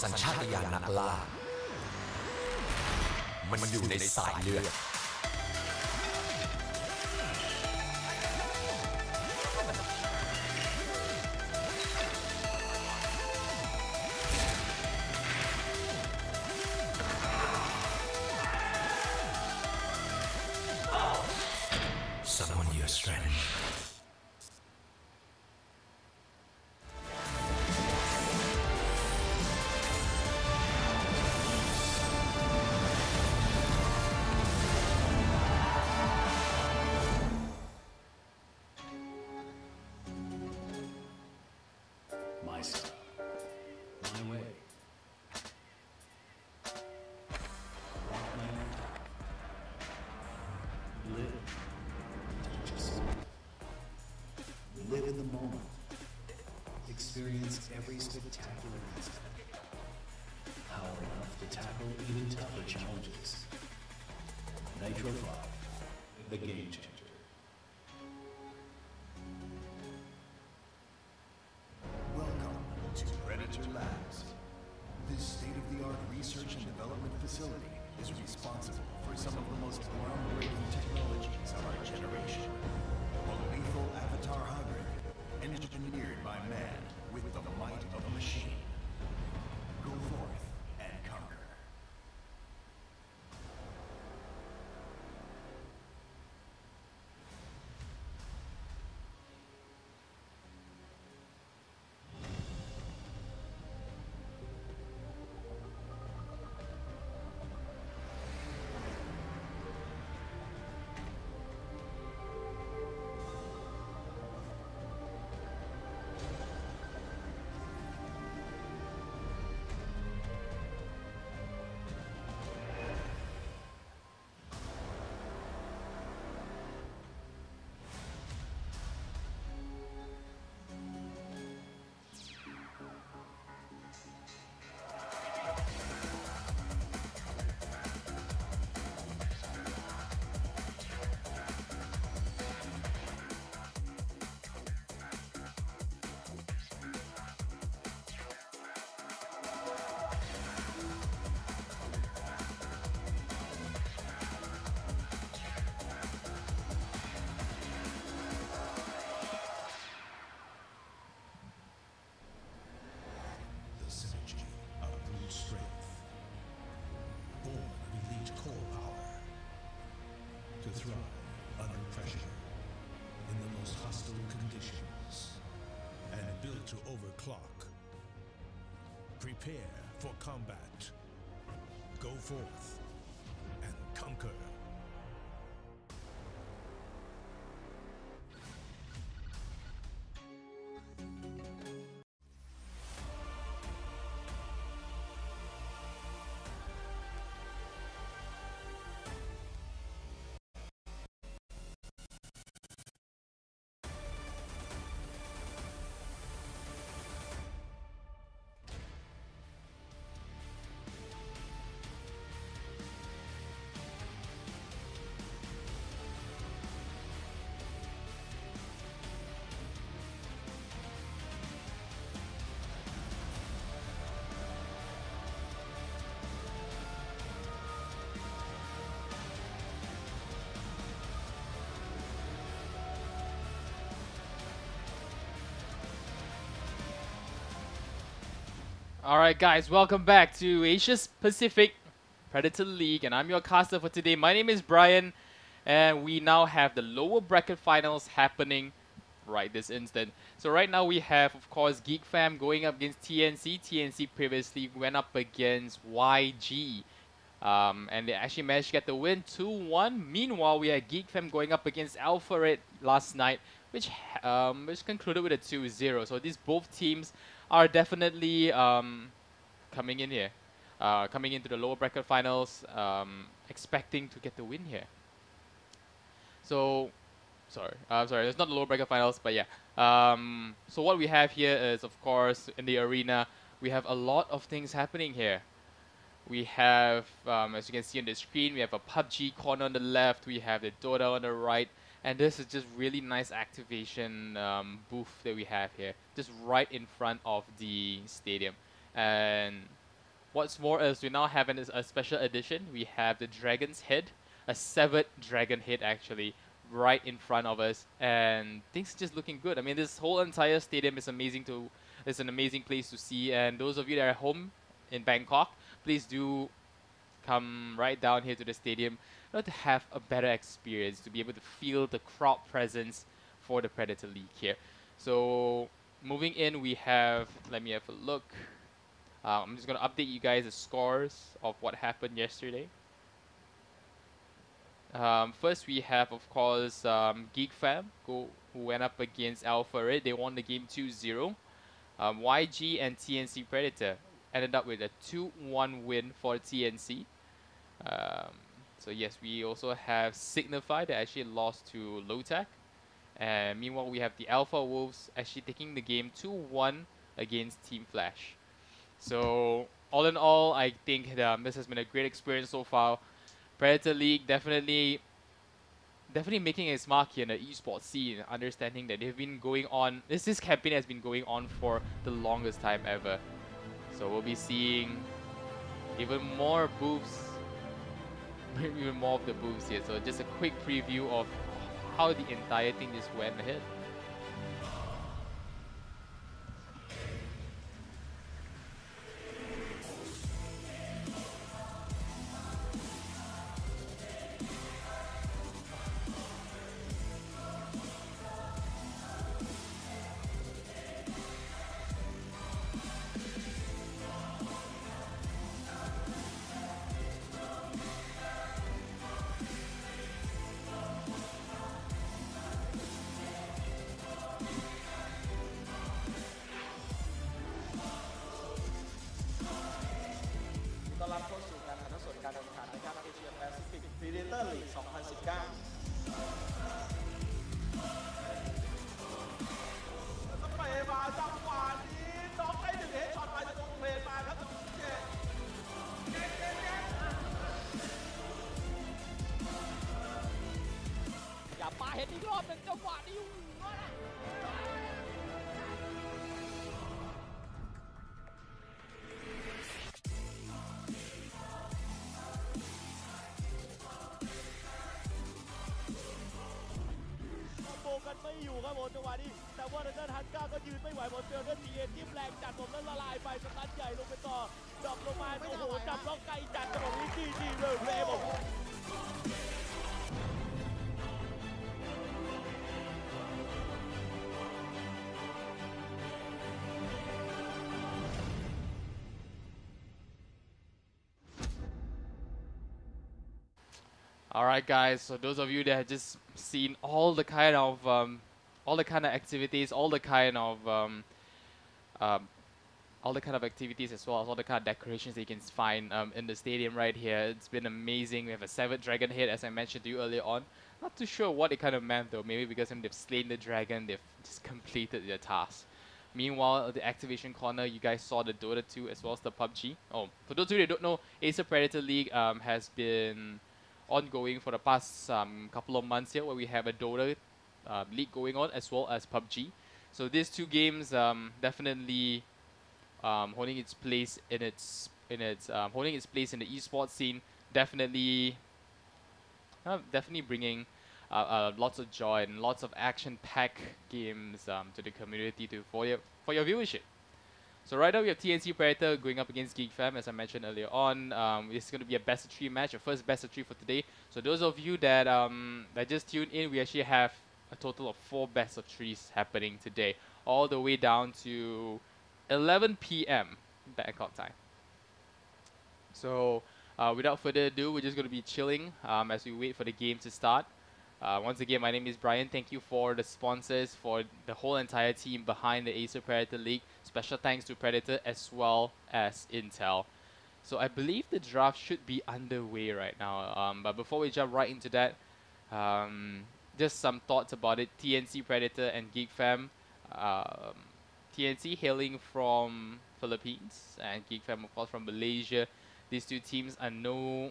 สัญชาตญาณนักล่ามันอยู่ในสายเลือด Summon your strength. My style, my way. Walk my own path. Live. Touch yourself. Live in the moment. Experience every spectacular instant. Power enough to tackle even tougher challenges. Nitro 5, the game changer. Welcome to Predator Labs. This state-of-the-art research and development facility is responsible for some of the most groundbreaking technologies of our generation. A lethal avatar hybrid, engineered by man with the might of a machine. Go forth and conquer. The synergy of brute strength, born of elite core power, to thrive under pressure in the most hostile conditions, and built to overclock. Prepare for combat. Go forth and conquer. Alright guys, welcome back to Asia's Pacific Predator League, and I'm your caster for today. My name is Brian, and we now have the lower bracket finals happening right this instant. So right now we have, of course, Geek Fam going up against TNC. TNC previously went up against YG, and they actually managed to get the win 2-1. Meanwhile, we had Geek Fam going up against Alpha Red last night, which concluded with a 2-0. So these both teams are definitely coming in here, coming into the lower bracket finals, expecting to get the win here. So, sorry, it's not the lower bracket finals, but yeah. So what we have here is, of course, in the arena, we have a lot of things happening here. We have, as you can see on the screen, we have a PUBG corner on the left, we have the Dota on the right, and this is just really nice activation booth that we have here, just right in front of the stadium. And What's more is we now have a special edition. We have the dragon's head, a severed dragon head actually, right in front of us, and things are just looking good. I mean, this whole entire stadium is amazing to. It's an amazing place to see, and those of you that are home in Bangkok, please do come right down here to the stadium to have a better experience, to be able to feel the crowd presence for the Predator League here. So moving in, we have, let me have a look. I'm just going to update you guys the scores of what happened yesterday. First, we have, of course, Geek Fam, who went up against Alpha Red. They won the game 2-0. YG and TNC Predator ended up with a 2-1 win for TNC. So yes, we also have Signify that actually lost to Lowtech. And meanwhile, we have the Alpha Wolves actually taking the game 2-1 against Team Flash. So all in all, I think this has been a great experience so far. Predator League definitely making its mark here in the esports scene, understanding that they've been going on, this campaign has been going on for the longest time ever. So we'll be seeing even more booths, even more of the booths here. So just a quick preview of how the entire thing just went ahead. Predator League 2019 เปมาจังหวะนี้น้องได้1เฮดช็อตไปจากตรงเพลนมาครับเจ๊อย่าปาเห็นอีกรอบหนึ่งจังหวะนี้กันไม่อยู่ครับผมจังหวะนี้แต่ว่าทางด้านฮันก้าก็ยืนไม่ไหวหมดเจอด้วยทีเอ็นจิ้มแรงจัดผมแล้วละลายไปสตันใหญ่ลงไปต่อดรอปลงมาโอ้โหจับล็อกไกลจัดจังหวะนี้จี้เลยเพลย์ผม Alright guys, so those of you that have just seen all the kind of activities, all the kind of activities as well as all the kind of decorations that you can find in the stadium right here. It's been amazing. We have a severed dragon head, as I mentioned to you earlier on. Not too sure what it kind of meant though. Maybe because they've slain the dragon, they've just completed their task. Meanwhile, the activation corner, you guys saw the Dota 2 as well as the PUBG. Oh, for those of you that don't know, Acer Predator League has been ongoing for the past couple of months here, where we have a Dota league going on as well as PUBG. So these two games definitely holding its place in the esports scene. Definitely bringing lots of joy and lots of action-packed games to the community for your viewership. So right now we have TNC Predator going up against Geek Fam, as I mentioned earlier on. It's going to be a best of 3 match, a first best of 3 for today. So those of you that just tuned in, we actually have a total of 4 best of 3s happening today, all the way down to 11 PM Bangkok time. So without further ado, we're just going to be chilling as we wait for the game to start. Once again, my name is Brian. Thank you for the sponsors, for the whole entire team behind the Acer Predator League. Special thanks to Predator as well as Intel. So I believe the draft should be underway right now. But before we jump right into that, just some thoughts about it. TNC Predator and Geek Fam. TNC hailing from Philippines and Geek Fam of course from Malaysia. These two teams are no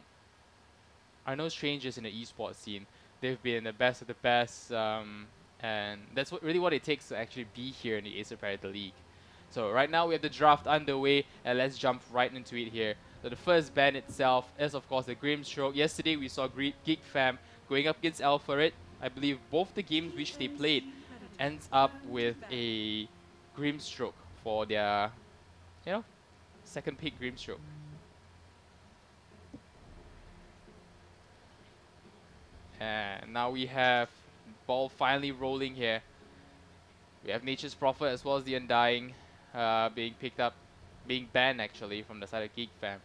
strangers in the esports scene. They've been the best of the best, and that's really what it takes to actually be here in the Acer Predator League. So right now we have the draft underway, and let's jump right into it here. So the first ban itself is of course the Grimstroke. Yesterday we saw Geek Fam going up against Alpharet. I believe both the games which they played ends up with a Grimstroke for their, you know, second pick Grimstroke. And now we have ball finally rolling here. We have Nature's Prophet as well as the Undying being picked up, being banned actually from the side of Geek Fam.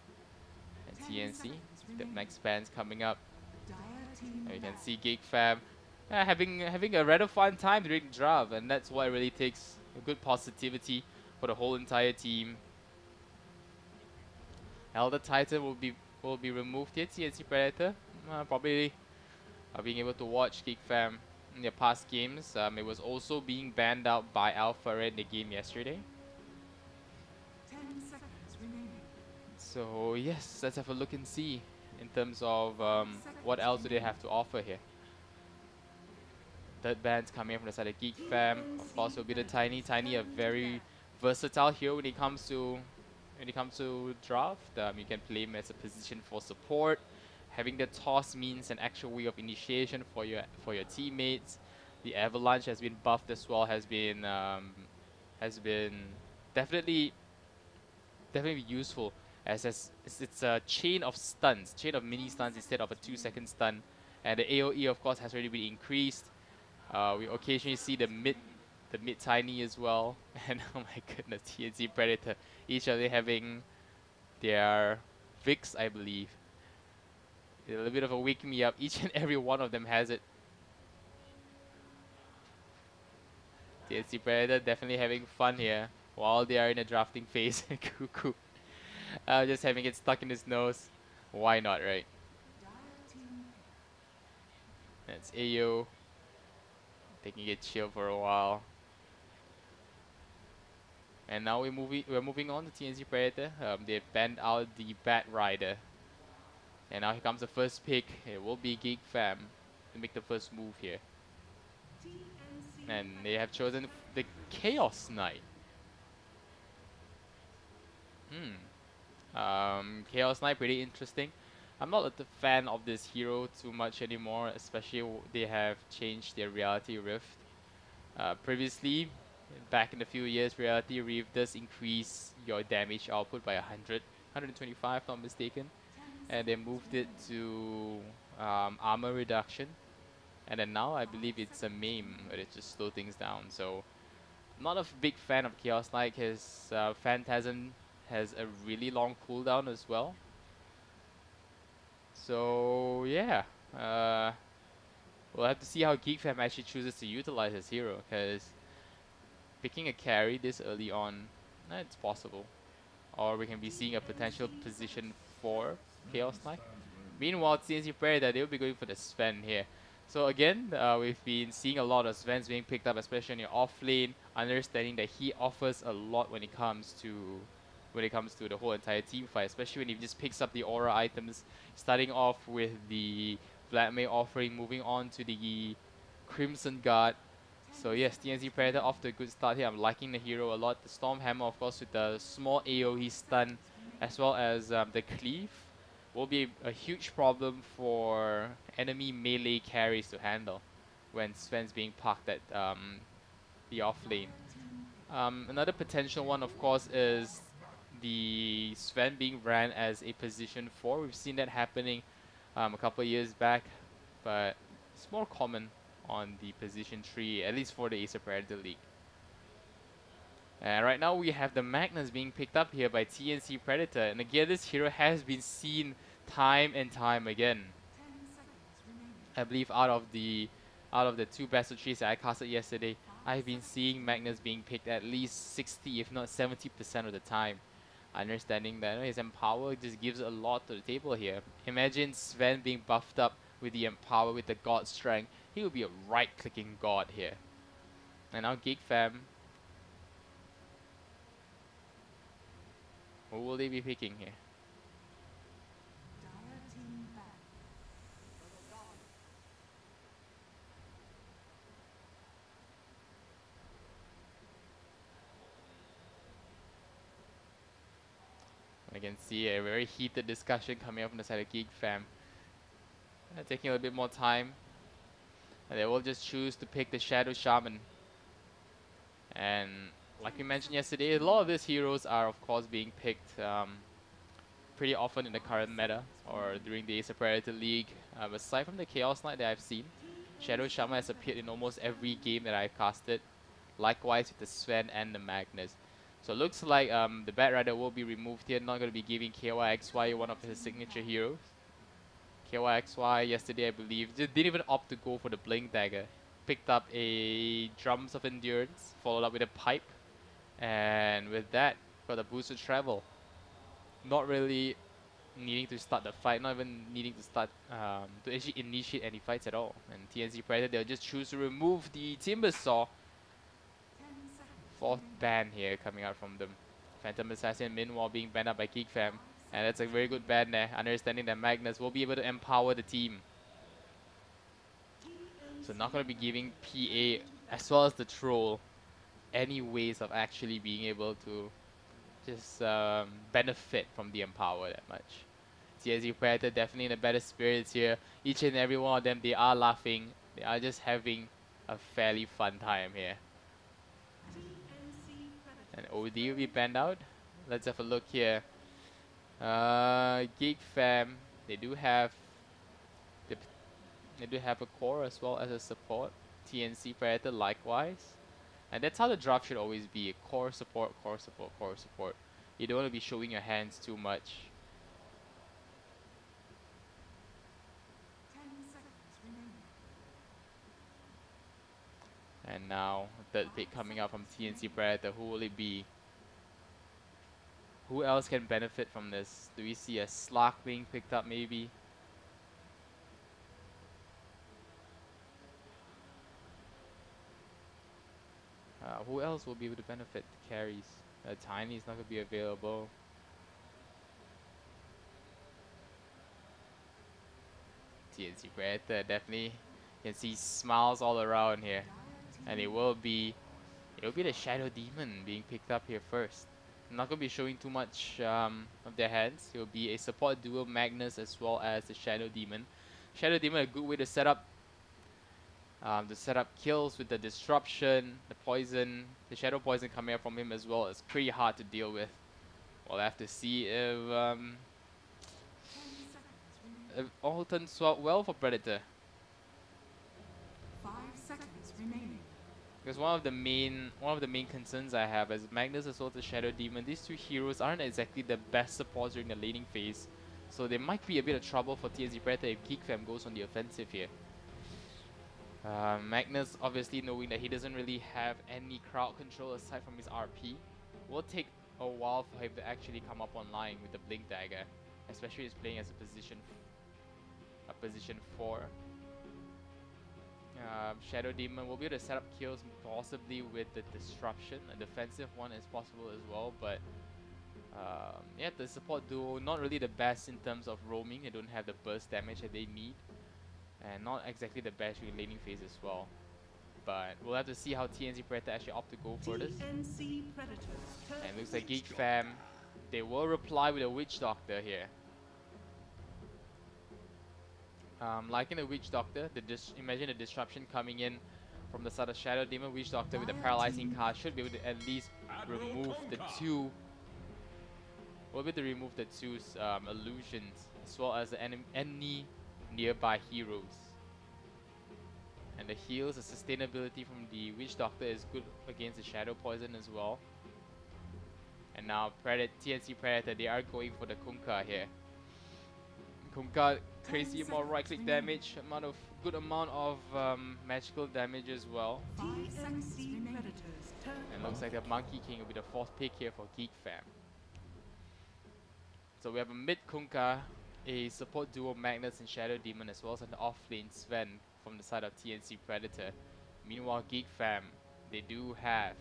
And TNC, the next ban's coming up. And you can see Geek Fam having a rather fun time during the draft, and that's what really takes a good positivity for the whole entire team. Elder Titan will be removed here. TNC Predator probably being able to watch Geek Fam in their past games. It was also being banned out by Alpha Red in the game yesterday. 10 seconds remaining. So yes, let's have a look and see in terms of what else do they have to offer here. Third band's coming from the side of Geek Fam. Of course, will be the Tiny. Tiny, a very versatile hero when it comes to draft. You can play him as a position for support. Having the toss means an actual way of initiation for your teammates. The Avalanche has been buffed as well. Has been definitely useful as it's a chain of stuns, chain of mini stuns instead of a 2-second stun. And the AOE of course has already been increased. We occasionally see the mid Tiny as well. And oh my goodness, TNC Predator, each of them having their Vix, I believe. A little bit of a wake me up. Each and every one of them has it. TNC Predator definitely having fun here while they are in a drafting phase. Cuckoo. Just having it stuck in his nose. Why not, right? That's Ayo. Taking it chill for a while. And now we're moving on to TNC Predator. They've banned out the Bat Rider. And now here comes the first pick. It will be Geek Fam to make the first move here. And they have chosen the Chaos Knight. Chaos Knight, pretty interesting. I'm not a fan of this hero too much anymore, especially they have changed their Reality Rift. Previously, back in a few years, Reality Rift does increase your damage output by 125 if not mistaken. And they moved it to armor reduction. And then now I believe it's a meme, but it just slows things down. So, I'm not a big fan of Chaos Knight. His Phantasm has a really long cooldown as well. So yeah, we'll have to see how Geek Fam actually chooses to utilize his hero, because picking a carry this early on, it's possible. Or we can be seeing a potential position for Chaos Knight. Meanwhile, TNC Predator, they'll be going for the Sven here. So again, we've been seeing a lot of Svens being picked up, especially in your off lane, understanding that he offers a lot when it comes to the whole entire team fight, especially when he just picks up the aura items, starting off with the Vladimir offering, moving on to the Crimson Guard. So yes, TNC Predator off to a good start here. I'm liking the hero a lot. The Storm Hammer, of course, with the small AoE stun, as well as the Cleave, will be a huge problem for enemy melee carries to handle when Sven's being parked at the off lane. Another potential one, of course, is the Sven being ran as a position 4. We've seen that happening a couple of years back, but it's more common on the position 3, at least for the Acer Predator League. And right now we have the Magnus being picked up here by TNC Predator, and again this hero has been seen time and time again. I believe out of the 2 best of 3s that I casted yesterday, I've been seeing Magnus being picked at least 60 if not 70% of the time. Understanding that his Empower just gives a lot to the table here. Imagine Sven being buffed up with the Empower with the God Strength. He would be a right-clicking god here. And now Geek Fam. Who will they be picking here? I can see a very heated discussion coming up from the side of Geek Fam. Taking a little bit more time. And they will just choose to pick the Shadow Shaman. And like we mentioned yesterday, a lot of these heroes are of course being picked pretty often in the current meta or during the Ace of Predator League. Aside from the Chaos Knight that I've seen, Shadow Shaman has appeared in almost every game that I've casted. Likewise with the Sven and the Magnus. So it looks like the Bat Rider will be removed here, not going to be giving KYXY one of his signature heroes. KYXY yesterday I believe didn't even opt to go for the Blink Dagger. Picked up a Drums of Endurance, followed up with a Pipe. And with that, got a boosted travel. Not really needing to start the fight, not even needing to start to actually initiate any fights at all. And TNC Predator, they'll just choose to remove the Timbersaw. 10 seconds. Fourth ban here coming out from them. Phantom Assassin meanwhile being banned up by Geek Fam. And that's a very good ban there, understanding that Magnus will be able to empower the team. So not going to be giving PA as well as the Troll any ways of actually being able to just benefit from the empower that much. TNC Predator definitely in a better spirits here. Each and every one of them, they are laughing. They are just having a fairly fun time here. TNC And Predators. OD will be banned out. Let's have a look here. Geek Fam, they do have a core as well as a support. TNC Predator likewise. And that's how the draft should always be. Core support, core support, core support. You don't want to be showing your hands too much. 10 seconds remaining. And now, third pick coming out from TNC Predator. Who will it be? Who else can benefit from this? Do we see a Slark being picked up maybe? Who else will be able to benefit? Carries. Tiny's not going to be available. TNC Predator definitely. You can see smiles all around here. And it will be the Shadow Demon being picked up here first. Not going to be showing too much of their hands. It will be a support duo Magnus as well as the Shadow Demon. Shadow Demon, a good way to set up kills with the disruption, the poison, the shadow poison coming up from him as well. It's pretty hard to deal with. We'll have to see if 10 seconds remaining. all turns out well for Predator. 5 seconds remaining. Because one of the main concerns I have is Magnus as well as the Shadow Demon. These two heroes aren't exactly the best supports during the laning phase, so there might be a bit of trouble for TNC Predator if Geek Fam goes on the offensive here. Magnus obviously knowing that he doesn't really have any crowd control aside from his RP. Will take a while for him to actually come up online with the Blink Dagger, especially if he's playing as a position 4. Shadow Demon will be able to set up kills possibly with the disruption. A defensive one is possible as well, but yeah, the support duo not really the best in terms of roaming. They don't have the burst damage that they need, and not exactly the best in laning phase as well. But we'll have to see how TNC Predator actually opt to go for this. TNC Predators. And it looks like Geek Fam, they will reply with a Witch Doctor here. Like in the Witch Doctor, imagine the disruption coming in from the side of Shadow Demon. Witch Doctor with the paralyzing card should be able to at least remove the two. Will be able to remove the two illusions as well as any nearby heroes. And the heals, the sustainability from the Witch Doctor is good against the Shadow Poison as well. And now TNC Predator, they are going for the Kunkka here. Kunkka, crazy amount of right click damage, good amount of magical damage as well. TNC Predators. And looks like the Monkey King will be the fourth pick here for Geek Fam. So we have a mid Kunkka, a support duo Magnus and Shadow Demon, as well as an off lane Sven from the side of TNC Predator. Meanwhile, Geek Fam, they do have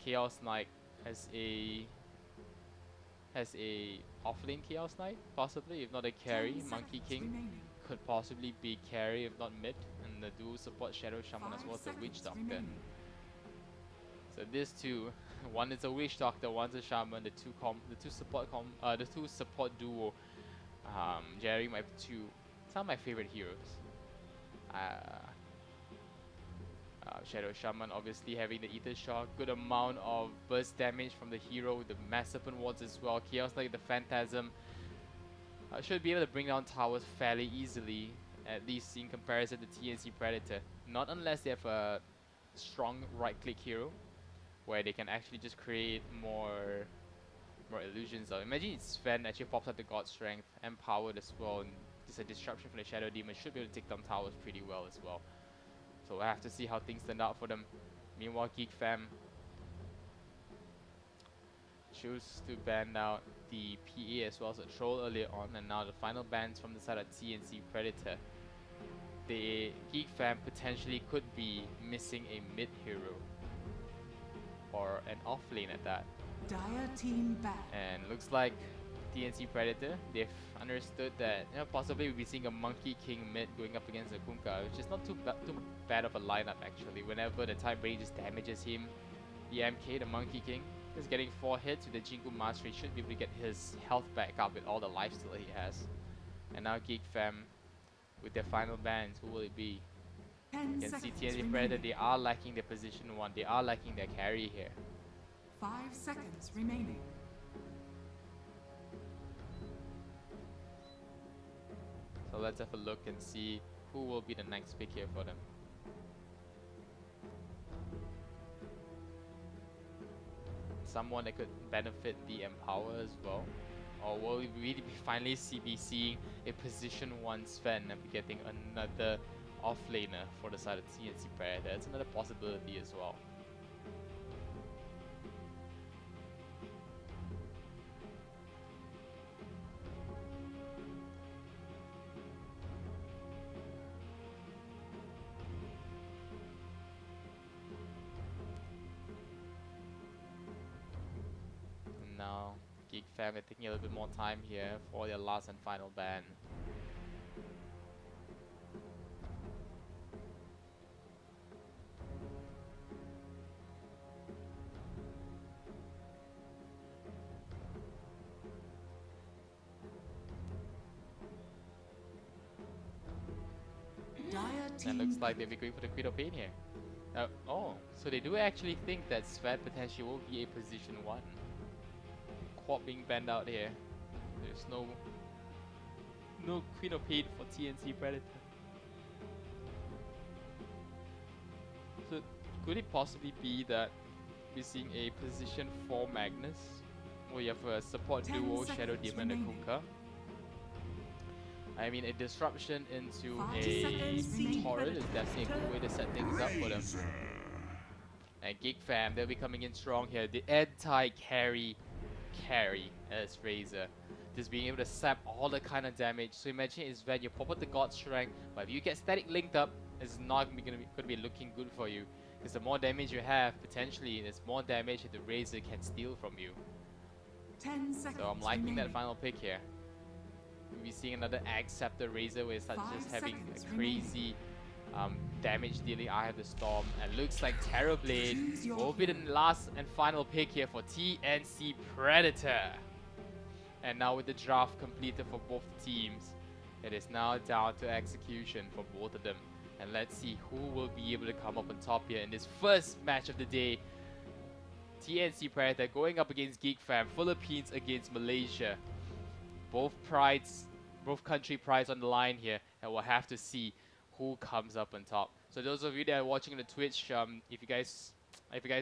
Chaos Knight as a offlane Chaos Knight, possibly, if not a carry. Monkey King could possibly be carry, if not mid, and the dual support Shadow Shaman as well as the Witch Doctor. So these two One is a witch doctor, one's a shaman. The two support duo. Jerry, some of my favorite heroes. Shadow Shaman obviously having the Ether Shock, good amount of burst damage from the hero, the Mass Serpent Wards as well. Chaos like the Phantasm should be able to bring down towers fairly easily, at least in comparison to TNC Predator. Not unless they have a strong right-click hero, where they can actually just create more illusions. Imagine Sven actually pops up the God Strength, Empowered as well, and just a disruption from the Shadow Demon should be able to take down towers pretty well as well. So I have to see how things turn out for them. Meanwhile, Geek Fam choose to ban out the PA as well as a troll earlier on, and now the final bans from the side of TNC Predator. The Geek Fam potentially could be missing a mid hero or an off lane at that. Dire team back. And looks like TNC Predator, they've understood that possibly we'll be seeing a Monkey King mid going up against a Kunkka, which is not too bad of a lineup actually. Whenever the Time Brain just damages him, the MK, the Monkey King, is getting 4 hits with the Jingu Mastery, should be able to get his health back up with all the lifesteal he has. And now Geek Fam with their final bans, who will it be? You can see TNC Predator, they are lacking their position 1, they are lacking their carry here. 5 seconds remaining. So let's have a look and see who will be the next pick here for them. Someone that could benefit the Empower as well. Or will we really finally be seeing a position 1 Sven and be getting another offlaner for the side of TNC Predator? That's another possibility as well. Now, Geek Fam are taking a little bit more time here for their last and final ban. And looks like they'll be going for the Crit of Pain here. Oh, so they do actually think that Sven potentially will be a position 1. Quad being banned out here. There's no Queen of Pain for TNC Predator. So could it possibly be that we're seeing a position 4 Magnus, where you have a support duo Shadow Demon and Kunkka? I mean, a disruption into a Torrent is definitely a good way to set things up for them. And Geek Fam, they'll be coming in strong here. The anti-carry as Razor, just being able to sap all the kind of damage. So imagine it's when you pop up the God Strength, but if you get static linked up, it's not going to be looking good for you. Because the more damage you have, potentially there's more damage that the Razor can steal from you. 10 seconds So I'm liking remaining. that final pick here. We'll be seeing another Ag Scepter Razor where it starts just having a crazy damage dealing Eye of the Storm, and looks like Terrorblade will be the last and final pick here for TNC Predator. And now with the draft completed for both teams, it is now down to execution for both of them. And let's see who will be able to come up on top here in this first match of the day. TNC Predator going up against Geek Fam, Philippines against Malaysia. Both country prides on the line here, and we'll have to see who comes up on top. So those of you that are watching on the Twitch, if you guys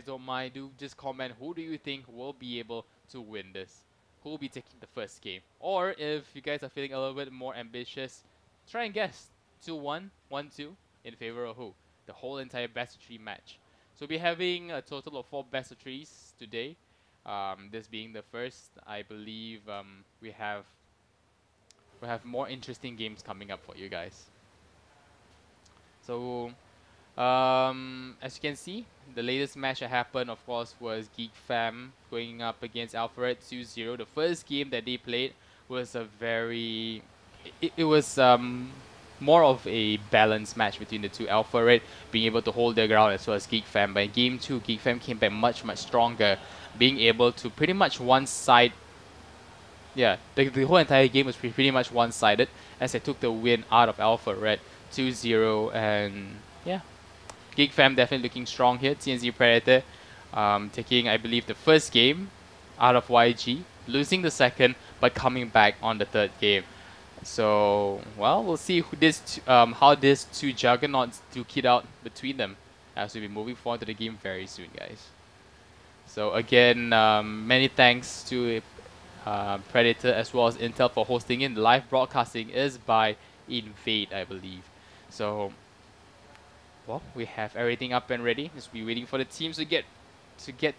don't mind, do just comment who do you think will be able to win this? Who will be taking the first game? Or if you guys are feeling a little bit more ambitious, try and guess 2-1, 1-2 in favor of who? The whole entire best of 3 match. So we'll be having a total of 4 best of 3s today. This being the first, I believe we have more interesting games coming up for you guys. So, as you can see, the latest match that happened, of course, was Geek Fam going up against Alpharette 2-0. The first game that they played was a very... It was more of a balanced match between the two. Alpha Red being able to hold their ground as well as Geek Fam. But in game 2, Geek Fam came back much stronger, being able to pretty much one-side. Yeah, the whole entire game was pretty much one-sided as they took the win out of Alpha Red 2-0. And yeah, Geek Fam definitely looking strong here. TNZ Predator taking, I believe, the first game out of YG, losing the second, but coming back on the third game. So, well, we'll see how these two juggernauts duke it out between them as we'll be moving forward to the game very soon, guys. So again, many thanks to Predator as well as Intel for hosting in. The live broadcasting is by Invade, I believe. So, well, we have everything up and ready. Just be waiting for the teams to get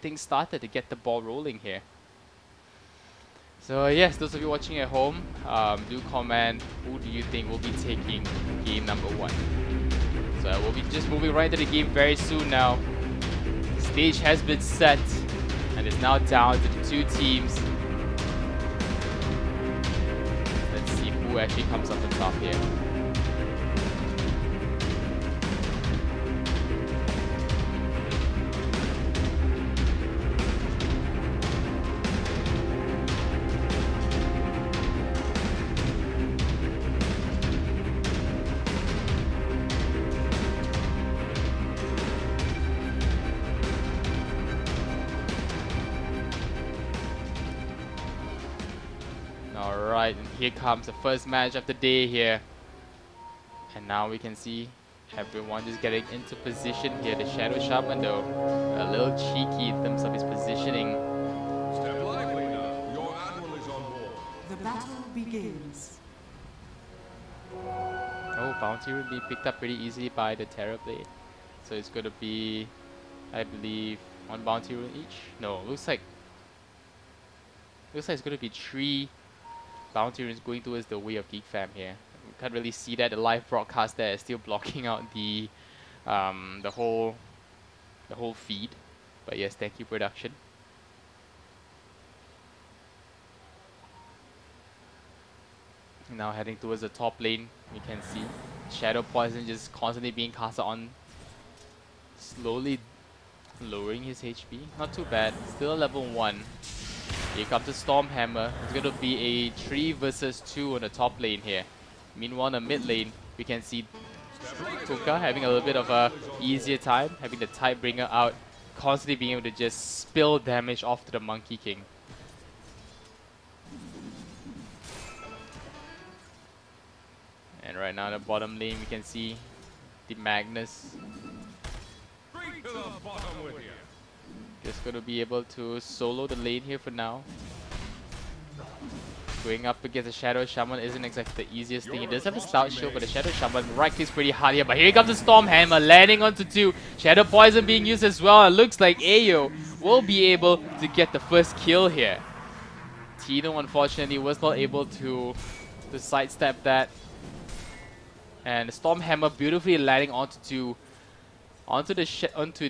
things started, to get the ball rolling here. So yes, those of you watching at home, do comment who do you think will be taking game number 1. So we'll be just moving right to the game very soon now. The stage has been set and it's now down to the 2 teams. Let's see who actually comes up on top here. Alright, and here comes the first match of the day here. And now we can see everyone just getting into position here. The Shadow Shaman though, a little cheeky in terms of his positioning. Step lively now. Your admiral is on board. The battle begins. Oh, Bounty will be picked up pretty easily by the Terror Blade. So it's going to be, I believe, 1 Bounty rune each. No, looks like it's going to be 3 Bounty runes going towards the way of Geek Fam here. We can't really see that. The live broadcast there is still blocking out the whole feed. But yes, thank you, production. Now heading towards the top lane, you can see Shadow Poison just constantly being casted on, slowly lowering his HP. Not too bad, still level 1. Here comes the Stormhammer. It's going to be a 3 versus 2 on the top lane here. Meanwhile, on the mid lane, we can see Kuka having a little bit of a easier time, having the Tidebringer out, constantly being able to just spill damage off to the Monkey King. And right now, in the bottom lane, we can see the Magnus. Straight to the bottom with you. Just going to be able to solo the lane here for now. Going up against the Shadow Shaman isn't exactly the easiest thing. He does have a Stout Shield, but the Shadow Shaman right clicks pretty hard here. But here comes the Stormhammer landing onto 2. Shadow Poison being used as well. It looks like Ayo will be able to get the first kill here. Tino unfortunately was not able to sidestep that. And the Stormhammer beautifully landing onto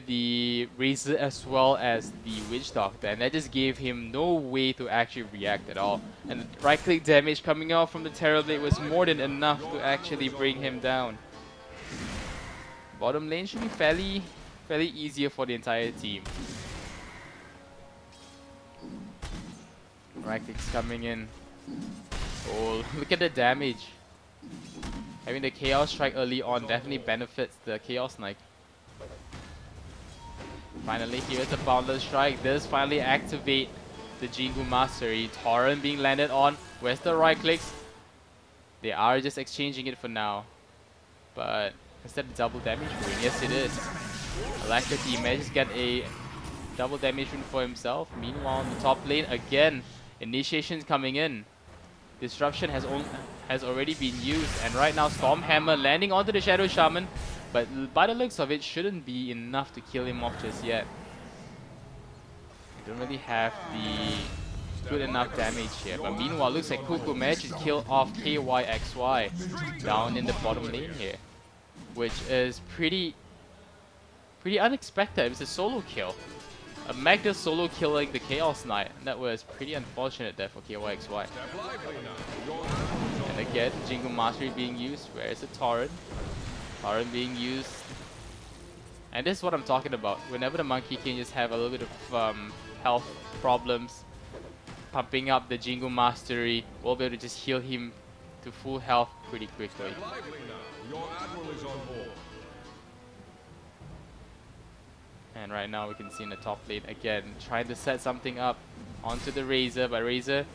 the Razor as well as the Witch Doctor, and that just gave him no way to actually react at all. And the right click damage coming out from the Terror Blade was more than enough to actually bring him down. Bottom lane should be fairly easier for the entire team. Right clicks coming in. Oh, look at the damage. Having the Chaos Strike early on definitely benefits the Chaos Knight. Finally, here's the Boundless Strike. This finally activate the Jingu Mastery. Torrent being landed on. Where's the right clicks? They are just exchanging it for now. But instead of double damage rune, yes it is. Alacrity manages to get a double damage rune for himself. Meanwhile, on the top lane, again, initiations coming in. Disruption has already been used, and right now Stormhammer landing onto the Shadow Shaman, but by the looks of it, shouldn't be enough to kill him off just yet. Don't really have the good enough damage here, but meanwhile, looks like Kuku managed to kill off KYXY down in the bottom lane here, which is pretty unexpected. It was a solo kill. A Magda solo killing the Chaos Knight. That was pretty unfortunate there for KYXY. And Again, Jingle Mastery being used. Where is the Torrent? Torrent being used. And this is what I'm talking about. Whenever the Monkey King just have a little bit of health problems, pumping up the Jingle Mastery will be able to just heal him to full health pretty quickly. Lively now. Your admiral is on board. And right now we can see in the top lane again trying to set something up onto the Razor, but Razor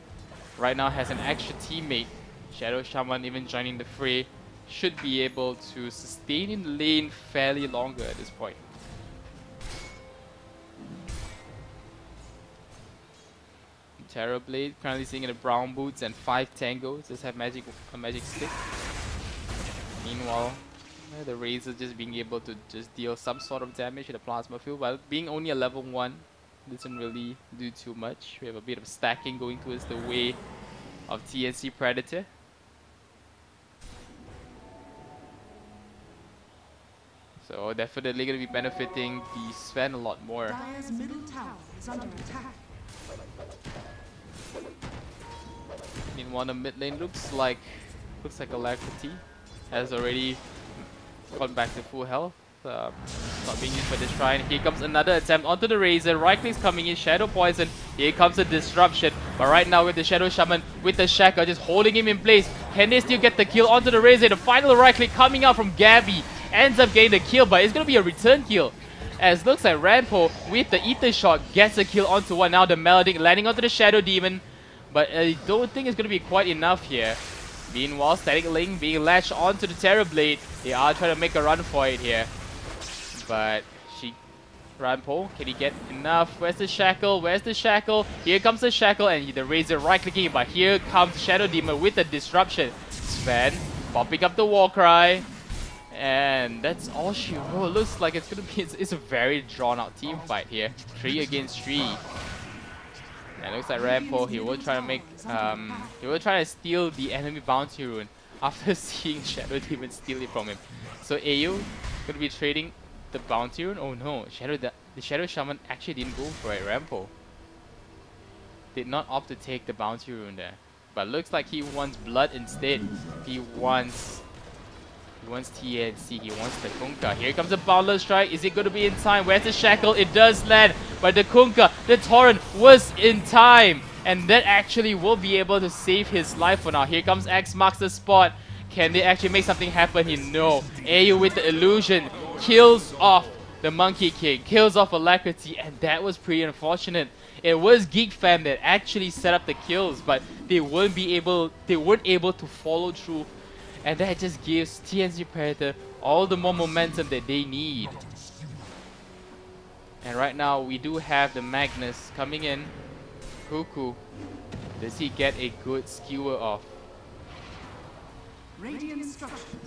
right now has an extra teammate. Shadow Shaman even joining the fray, should be able to sustain in the lane fairly longer at this point. Terrorblade currently sitting in the brown boots and 5 tangos, just have a magic stick. Meanwhile, the Razor just being able to just deal some sort of damage to the plasma field, while being only a level 1 doesn't really do too much. We have a bit of stacking going towards the way of TNC Predator. So definitely going to be benefiting the Sven a lot more. Dire's middle tower is under attack. Meanwhile, the mid lane looks like Alacrity has already gone back to full health. Not being used for this shrine. Here comes another attempt onto the Razor. Right click's coming in. Shadow Poison. Here comes a disruption. But right now with the Shadow Shaman, with the Shackle just holding him in place. Can they still get the kill onto the Razor? The final right click coming out from Gabby. Ends up getting the kill, but it's going to be a return kill. As looks like Rampo with the Ether Shot gets a kill onto one. Now the Melodic landing onto the Shadow Demon. But I don't think it's going to be quite enough here. Meanwhile, Static Link being latched onto the Terrorblade. They are trying to make a run for it here. But Rampo, can he get enough? Where's the Shackle? Where's the Shackle? Here comes the Shackle and the Razor right clicking. But here comes Shadow Demon with the disruption. Sven popping up the Warcry. And that's all she wrote. Looks like it's gonna be it's a very drawn out team fight here. 3 against 3. And it looks like Rampo, he will try to make he will try to steal the enemy bounty rune after seeing Shadow Demon steal it from him. So AU gonna be trading the bounty rune. Oh no, the Shadow Shaman actually didn't go for it. Rampo did not opt to take the bounty rune there. But looks like he wants blood instead. He wants TNC, he wants the Kunkka. Here comes a Boundless Strike. Is it going to be in time? Where's the Shackle? It does land. But the Kunkka, the Torrent was in time. And that actually will be able to save his life for now. Here comes X marks the spot. Can they actually make something happen? No. AU with the illusion kills off the Monkey King. Kills off Alacrity. And that was pretty unfortunate. It was Geek Fam that actually set up the kills. But they weren't able to follow through. And that just gives TNC Predator all the more momentum that they need. And right now we do have the Magnus coming in. Cuckoo. Does he get a good skewer off?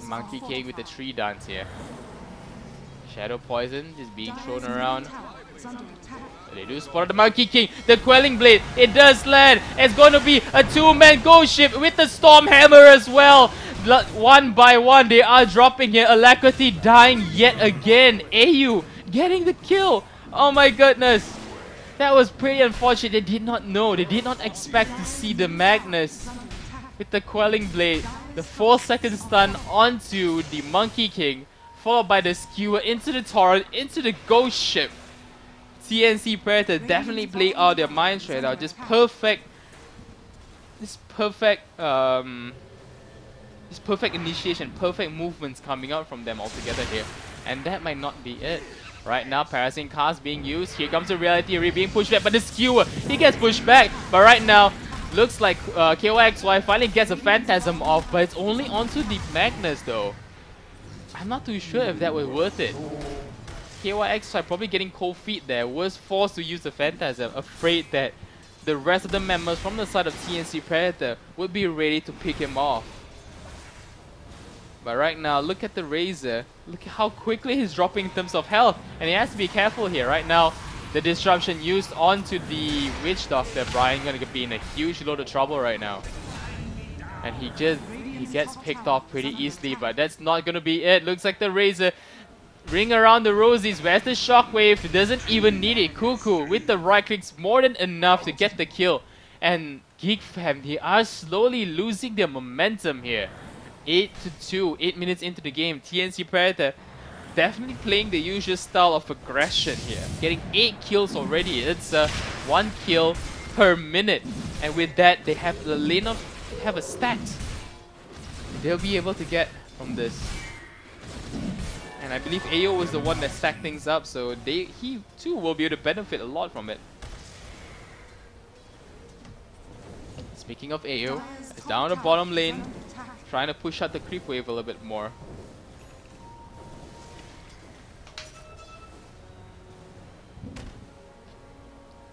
Monkey King with the tree dance here. Shadow Poison just being thrown around. They do spot the Monkey King. The Quelling Blade. It does land. It's going to be a 2-man ghost ship with the Storm Hammer as well. One by one, they are dropping here. Alacrity dying yet again. AU getting the kill. Oh my goodness. That was pretty unfortunate. They did not know. They did not expect to see the Magnus with the Quelling Blade. The 4-second stun onto the Monkey King. Followed by the skewer into the Torrent, into the ghost ship. TNC Predator definitely play out their minds right now. Just perfect initiation, perfect movements coming out from them altogether here. And that might not be it. Right now, Parasite Cast being used. Here comes the Reality Ray being pushed back, but the skewer, he gets pushed back. But right now, looks like KYXY finally gets a Phantasm off, but it's only onto the Magnus though. I'm not too sure if that was worth it. KYXY probably getting cold feet there, was forced to use the Phantasm, afraid that the rest of the members from the side of TNC Predator would be ready to pick him off. But right now, look at the Razor. Look at how quickly he's dropping in terms of health. And he has to be careful here. Right now, the disruption used onto the Witch Doctor. Brian gonna be in a huge load of trouble right now. And he gets picked off pretty easily, but that's not gonna be it. Looks like the Razor ring around the rosies. Where's the Shockwave? He doesn't even need it. Cuckoo with the right clicks more than enough to get the kill. And Geek Fam, they are slowly losing their momentum here. 8-2, 8 minutes into the game. TNC Predator definitely playing the usual style of aggression here. Getting 8 kills already. It's 1 kill per minute. And with that, they have the lane of have a stat they'll be able to get from this. And I believe AO was the one that stacked things up, so he too will be able to benefit a lot from it. Speaking of AO, it's down the bottom lane, trying to push out the creep wave a little bit more.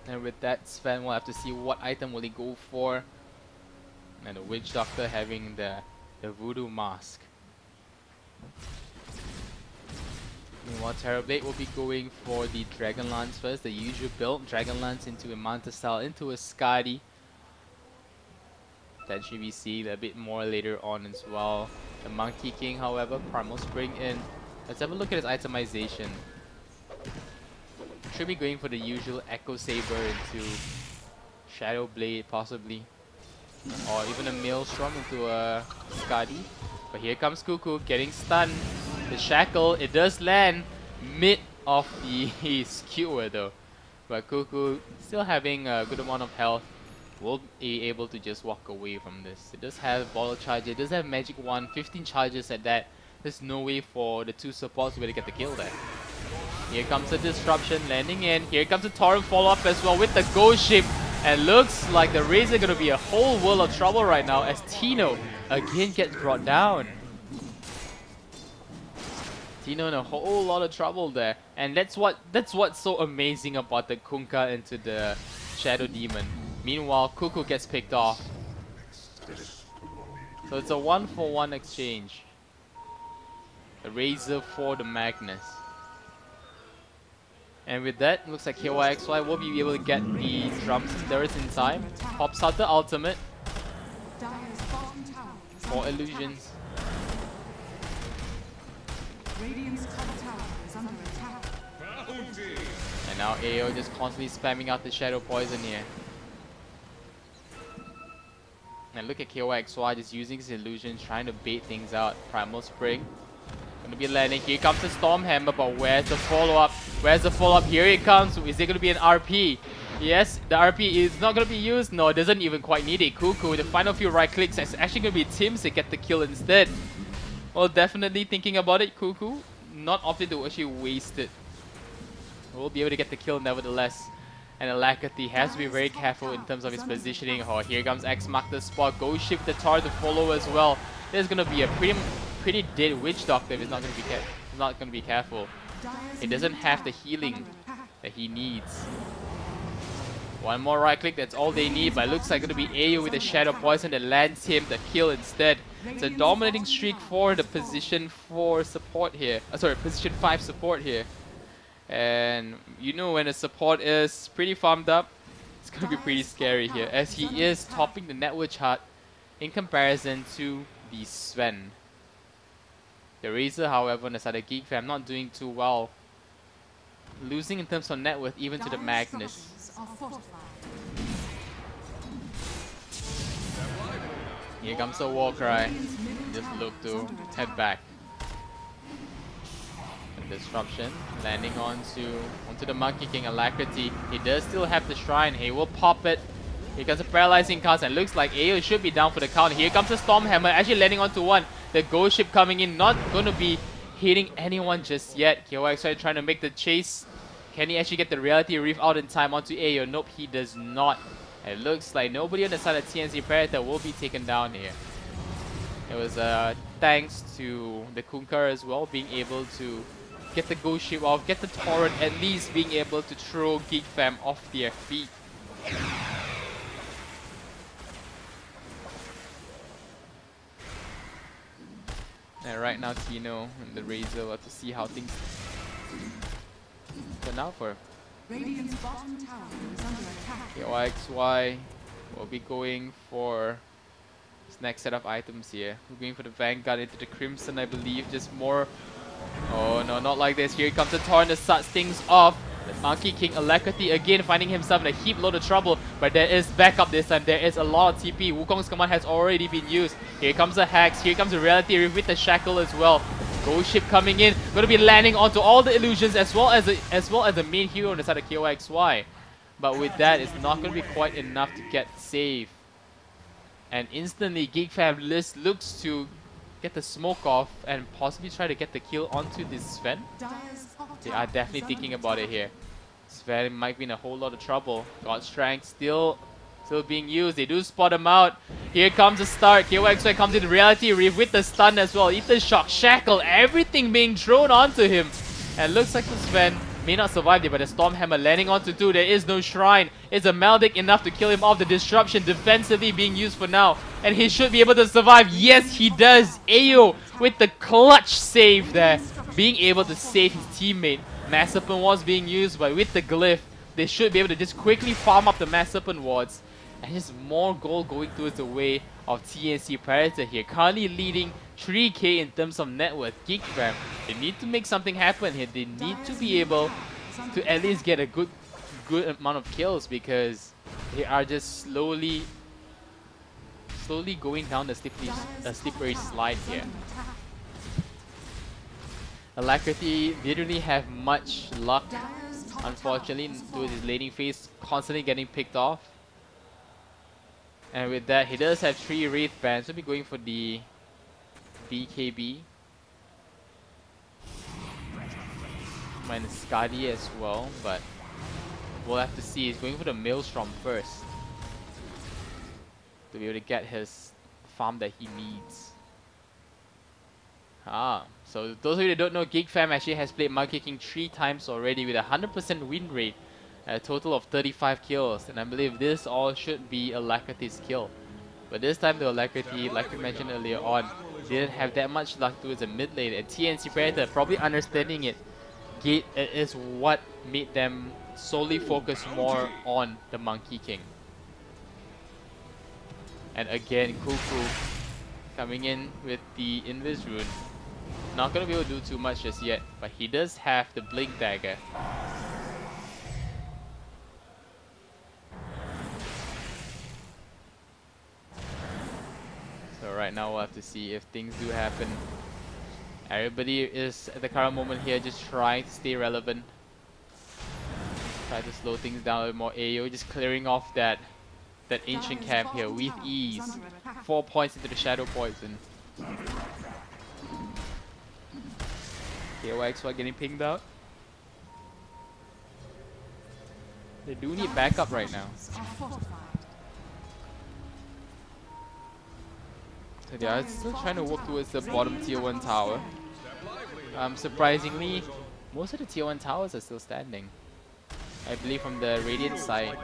And with that, Sven will have to see what item will he go for. And the Witch Doctor having the Voodoo Mask. Meanwhile, Terrorblade will be going for the Dragon Lance first, the usual build. Dragon Lance into a Manta style, into a Skadi. That should be seen a bit more later on as well. The Monkey King, however, Primal Spring in. Let's have a look at his itemization. Should be going for the usual Echo Saber into Shadow Blade, possibly. Or even a Maelstrom into a Skadi. But here comes Cuckoo getting stunned. The Shackle, it does land mid of the skewer though. But Cuckoo still having a good amount of health. Will be able to just walk away from this. It does have Bottle Charger, it does have Magic Wand, 15 charges at that. There's no way for the two supports to be able to get the kill there. Here comes the Disruption landing in. Here comes the Torrent follow-up as well with the Ghost Ship. And looks like the Razor are going to be a whole world of trouble right now as Tino again gets brought down. Tino in a whole lot of trouble there. And that's what's so amazing about the Kunkka into the Shadow Demon. Meanwhile, Cuckoo gets picked off. So it's a 1-for-1 exchange. The Razor for the Magnus. And with that, looks like KYXY will be able to get the drums turrets in time. Pops out the ultimate. For illusions. And now AO just constantly spamming out the Shadow Poison here. And look at KYXY just using his illusions, trying to bait things out. Primal Spring. Gonna be landing. Here comes the Stormhammer, but where's the follow-up? Where's the follow-up? Here it comes. Is there gonna be an RP? Yes, the RP is not gonna be used. No, it doesn't even quite need it. Cuckoo, the final few right clicks. It's actually gonna be Tim's to get the kill instead. Well, definitely thinking about it, Cuckoo. Not opted to actually waste it. We'll be able to get the kill nevertheless. And Alacrity has to be very careful in terms of his positioning. Oh, here comes X mark the spot. Go shift the tar to follow as well. There's gonna be a pretty dead Witch Doctor if he's not gonna be careful. He doesn't have the healing that he needs. One more right click, that's all they need. But it looks like it's gonna be AO with the Shadow Poison that lands him the kill instead. It's a dominating streak for the position 4 support here. Sorry, position 5 support here. And you know when a support is pretty farmed up, it's gonna be pretty scary here, as he is topping the network chart in comparison to the Sven. The Razor, however, on the side of Geek Fam, not doing too well. Losing in terms of net worth even to the Magnus. Here comes the Warcry. Just look to head back. Disruption landing onto the Monkey King. Alacrity. He does still have the Shrine. He will pop it. Here comes a Paralyzing Cast, and looks like AO should be down for the count. Here comes the Stormhammer, actually landing onto one. The Ghost Ship coming in, not going to be hitting anyone just yet. KYXY trying to make the chase. Can he actually get the Reality Reef out in time onto AO? Nope, he does not. It looks like nobody on the side of TNC Predator will be taken down here. It was thanks to the Kunkka as well, being able to get the Ghost Ship off, get the Torrent, at least being able to throw Geek Fam off their feet. And right now Tino and the Razor will have to see how things turn out for Radiant's bottom tower is under attack. KYXY will be going for his next set of items here. We're going for the Vanguard into the Crimson, I believe. Just more. Oh no, not like this. Here comes the Torrent that starts things off. The Monkey King Alacrity again finding himself in a heap load of trouble, but there is backup this time. There is a lot of TP. Wukong's command has already been used. Here comes a Hex, here comes a Reality Rift with the Shackle as well. Ghost Ship coming in, going to be landing onto all the illusions as well as the main hero on the side of KOXY. But with that, it's not going to be quite enough to get safe. And instantly, Geek Fam looks to get the smoke off and possibly try to get the kill onto this Sven. They are definitely thinking about it here. Sven might be in a whole lot of trouble. God's Strength still being used. They do spot him out. Here comes the start. KOXY comes in Reality Reef with the stun as well. Ether Shock, Shackle, everything being thrown onto him. And looks like the Sven may not survive there, but the Stormhammer landing onto 2. There is no Shrine. Is a Maldic enough to kill him off? The Disruption defensively being used for now. And he should be able to survive. Yes, he does. Ayo with the clutch save there. Being able to save his teammate. Mass Serpent was being used, but with the Glyph, they should be able to just quickly farm up the Mass Serpent wards. And just more gold going towards the way of TNC Predator here. Currently leading 3k in terms of net worth. Geek Fam, they need to make something happen here. They need to be able to at least get a good amount of kills, because they are just slowly going down the slippery slide here. Alacrity didn't really have much luck, unfortunately, to his laning phase, constantly getting picked off. And with that, he does have 3 Wraith Bands. He'll be going for the BKB. Minus Skadi as well, but we'll have to see. He's going for the Maelstrom first to be able to get his farm that he needs. So those of you that don't know, Geek Fam actually has played Monkey King 3 times already with a 100% win rate. A total of 35 kills, and I believe this all should be Alacrity's kill. But this time the Alacrity, like we mentioned earlier on, didn't have that much luck towards the mid lane, and TNC Predator probably understanding it. It is what made them solely focus more on the Monkey King. And again, Kuku coming in with the Invis Rune. Not going to be able to do too much just yet, but he does have the Blink Dagger. So right now we'll have to see if things do happen. Everybody is at the current moment here just trying to stay relevant. Try to slow things down a bit more. Ayo just clearing off that ancient camp here with ease. 4 points into the Shadow Poison. KOXY getting pinged out. They do need backup right now. So they are still trying to work towards the bottom tier 1 tower. Surprisingly, most of the tier 1 towers are still standing. I believe from the Radiant side,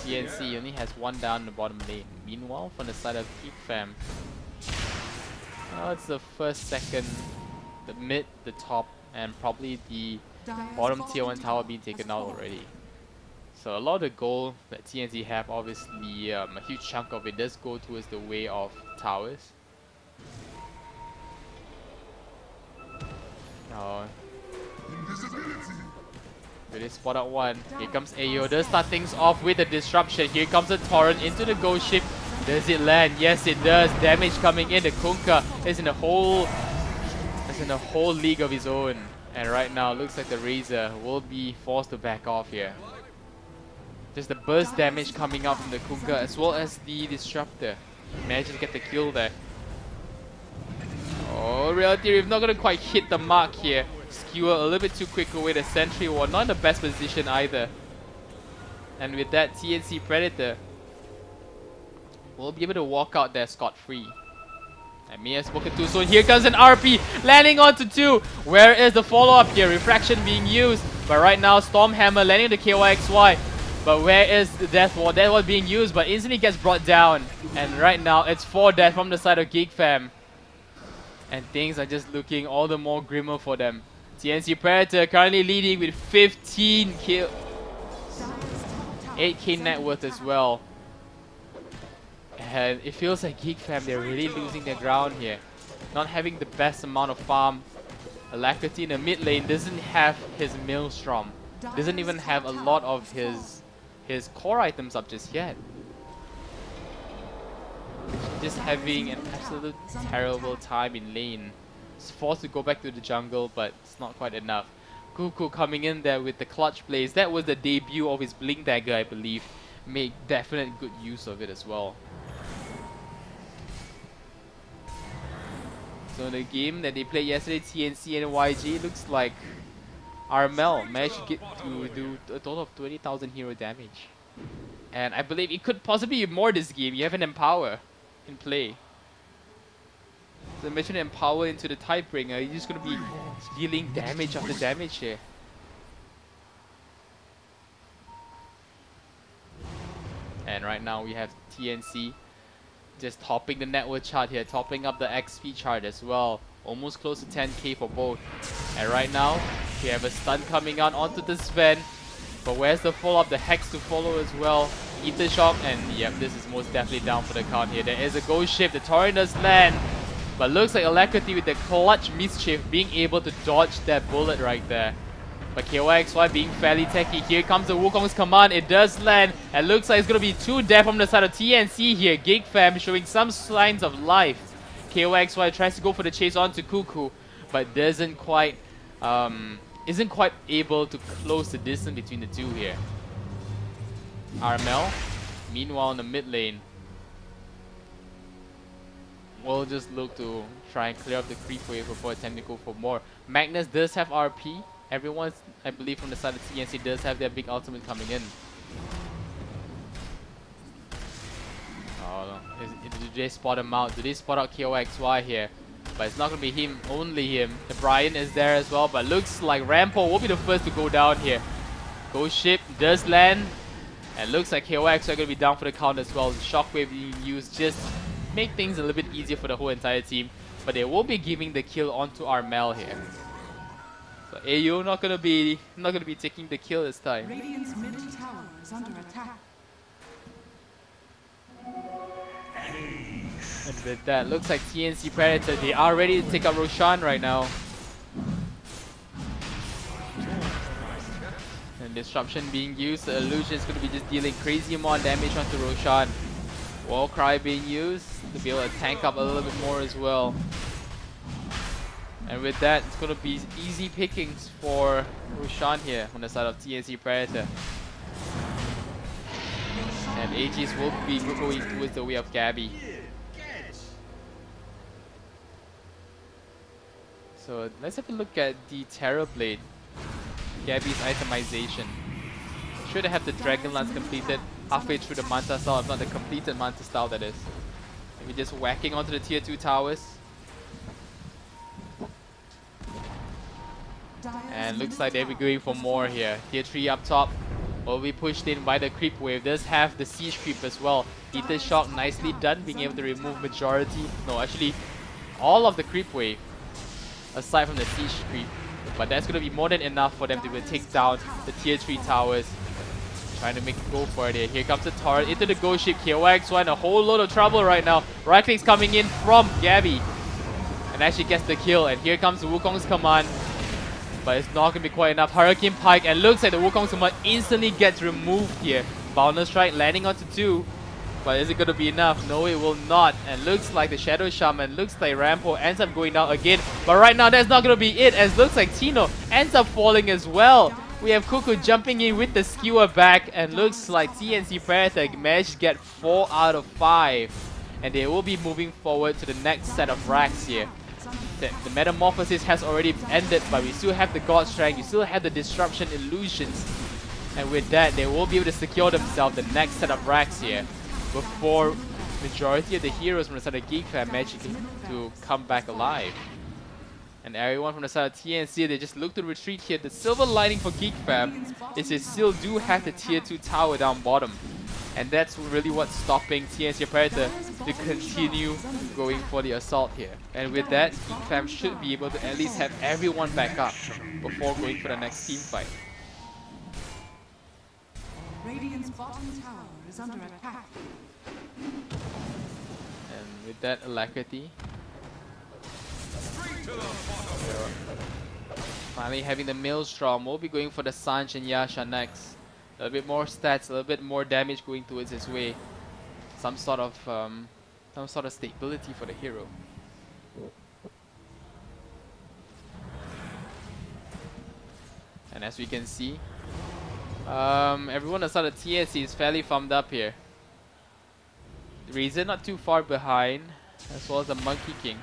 TNC only has 1 down in the bottom lane. Meanwhile, from the side of Geek Fam, it's the first, second, the mid, the top, and probably the bottom tier 1 tower being taken out already. So a lot of the gold that TNC have, obviously a huge chunk of it does go towards the way of towers. Oh. They spot out one. Here comes Ayo. Does start things off with a disruption. Here comes a torrent into the ghost ship. Does it land? Yes, it does. Damage coming in. The Kunkka is in a whole league of his own. And right now, looks like the Razor will be forced to back off here. Just the burst damage coming out from the Kunkka as well as the Disruptor. Managed to get the kill there. Oh, Reality Rift not going to quite hit the mark here. Skewer a little bit too quick away. The Sentry Ward not in the best position either. And with that, TNC Predator will be able to walk out there scot-free. I may have spoken too soon. Here comes an RP landing onto 2. Where is the follow-up here? Refraction being used. But right now, Stormhammer landing on the KOXY. But where is the Death Ward? Death Ward being used, but instantly gets brought down. And right now, it's 4 death from the side of Geek Fam. And things are just looking all the more grimmer for them. TNC Predator currently leading with 15 kills. 8k net worth as well. And it feels like Geek Fam, they're really losing their ground here. Not having the best amount of farm. Alacrity in the mid lane doesn't have his Maelstrom. doesn't even have a lot of his core items up just yet. Just having an absolute terrible time in lane. He's forced to go back to the jungle, but it's not quite enough. Cuckoo coming in there with the clutch plays. That was the debut of his Blink Dagger, I believe. Made definite good use of it as well. So in the game that they played yesterday, TNC and YG, looks like Armel managed to get to do a total of 20,000 hero damage. And I believe it could possibly be more this game. You have an Empower in play. So imagine Empower into the Tidebringer, you're just going to be dealing damage after damage here. And right now we have TNC just topping the network chart here, topping up the XP chart as well. Almost close to 10k for both. And right now, we have a stun coming out onto the Sven. But where's the follow-up? The Hex to follow as well. Ether Shock, and yep, this is most definitely down for the count here. There is a ghost ship, the Torrent does land. But looks like Alacrity with the clutch mischief being able to dodge that bullet right there. But KYXY being fairly techy. Here comes the Wukong's command. It does land. And looks like it's going to be 2 death from the side of TNC here. GigFam showing some signs of life. KYXY tries to go for the chase onto Cuckoo, but isn't quite able to close the distance between the two here. Armel, meanwhile in the mid lane, will just look to try and clear up the creep wave before attempting to go for more. Magnus does have RP. Everyone, I believe from the side of TNC, does have their big ultimate coming in. Oh, do they spot him out? Do they spot out KOXY here? But it's not going to be him, only him. The Brian is there as well, but looks like Rampo will be the first to go down here. Ghost ship does land, and looks like KOX are going to be down for the count as well. The shockwave being used just make things a little bit easier for the whole entire team, but they will be giving the kill onto Armel here. So AU not gonna be taking the kill this time. Radiant's middle tower is under attack. And with that, looks like TNC Predator, they are ready to take out Roshan right now. And disruption being used, the illusion is gonna be just dealing crazy amount of damage onto Roshan. Warcry being used to be able to tank up a little bit more as well. And with that, it's going to be easy pickings for Roshan here on the side of TNC Predator. And Aegis will be going towards the way of Gabby. So let's have a look at the Terror Blade. Gabby's itemization. Should have the Dragon Lance completed halfway through the Manta style, if not the completed Manta style that is. Maybe just whacking onto the tier 2 towers. And looks like they'll be going for more here. Tier 3 up top will be pushed in by the creep wave. Does have the siege creep as well. Ether Shock nicely done, being able to remove majority, no actually all of the creep wave aside from the siege creep. But that's going to be more than enough for them to take down the tier 3 towers. Trying to make a go for it here. Here comes the turret into the ghost ship. KOXY in a whole load of trouble right now. Right click's coming in from Gabby. And actually gets the kill. And here comes the Wukong's command. But it's not going to be quite enough. Hurricane Pike, and looks like the Wukong's command instantly gets removed here. Boundless Strike landing onto 2. But is it going to be enough? No, it will not. And looks like the Shadow Shaman, looks like Rampo ends up going down again. But right now, that's not going to be it, as looks like Tino ends up falling as well. We have Cuckoo jumping in with the skewer back, and looks like TNC Predator managed to get 4 out of 5. And they will be moving forward to the next set of racks here. The Metamorphosis has already ended, but we still have the God Strength, we still have the Disruption Illusions. And with that, they will be able to secure themselves the next set of racks here before majority of the heroes from the side of GigFam manage to come back alive. And everyone from the side of TNC, they just look to retreat here. The silver lining for GigFam is they still do have the tier 2 tower down bottom. And that's really what's stopping TNC Predator to continue going for the assault here. And with that, GigFam should be able to at least have everyone back up before going for the next team fight. Radiant's bottom tower is under attack. And with that, Alacrity. Finally having the Maelstrom. We'll be going for the Sanj and Yasha next. A little bit more stats, a little bit more damage going towards his way. Some sort of stability for the hero. And as we can see, everyone outside of TNC is fairly farmed up here. Razor not too far behind, as well as the Monkey King.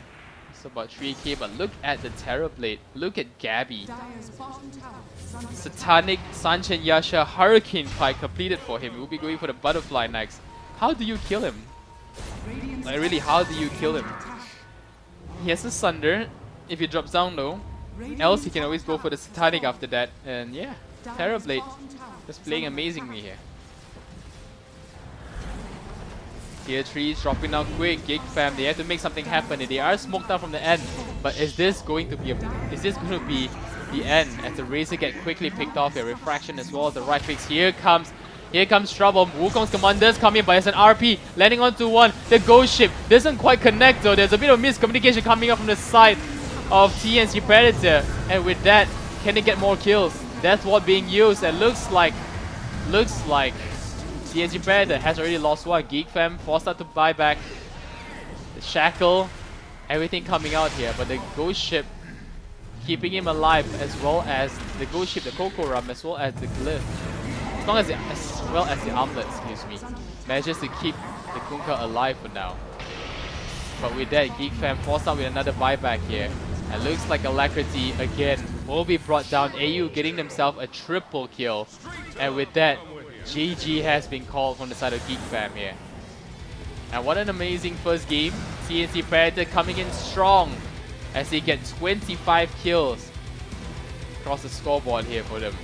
It's about 3k, but look at the Terror Blade. Look at Gabby. Dire's bottom tower is under Satanic Sanchen Yasha Hurricane Pike completed for him. We'll be going for the Butterfly next. How do you kill him? Radiant's Like really, how do you kill him? He has a Sunder if he drops down though. Else he can always go for the Satanic after that. And yeah, Terror Blade just playing amazingly here. Tier 3 is dropping down quick. Gig fam, they have to make something happen. They are smoked out from the end. But is this going to be the end as the Razor get quickly picked off here? Refraction as well as the right fix. Here comes trouble. Wukong's commanders coming, but it's an RP landing onto one. The ghost ship doesn't quite connect though. There's a bit of miscommunication coming up from the side of TNC Predator. And with that, can they get more kills? That's what being used. And looks like TNC Predator has already lost one. Geek Fam forced out to buy back. The Shackle, everything coming out here, but the Ghost Ship keeping him alive, as well as the Ghost Ship, the Coco Rum, as well as the Glyph. As well as the Armlet, excuse me. Manages to keep the Kunkka alive for now. But with that, Geek Fam forced out with another buyback here. And looks like Alacrity again will be brought down. AU getting themselves a triple kill. And with that, GG has been called from the side of Geek Fam here. And what an amazing first game. TNC Predator coming in strong as they get 25 kills across the scoreboard here for them.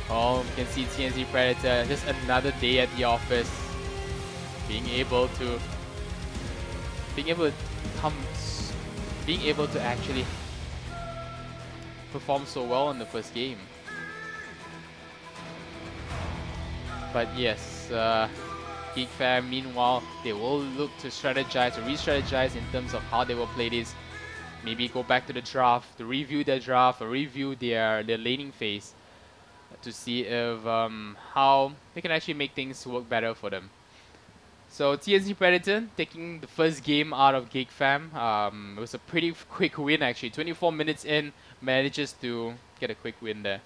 Oh, you can see TNC Predator, just another day at the office. Being able to actually perform so well in the first game. But yes, Geek Fam, meanwhile, they will look to strategize or re-strategize in terms of how they will play this. Maybe go back to the draft, to review their draft, or review their laning phase to see if how they can actually make things work better for them. So TNC Predator taking the first game out of Geek Fam. It was a pretty quick win actually. 24 minutes in, manages to get a quick win there.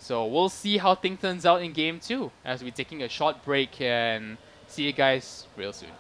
So we'll see how things turns out in game 2 as we're taking a short break and see you guys real soon.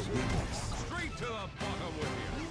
Straight to the bottom with you.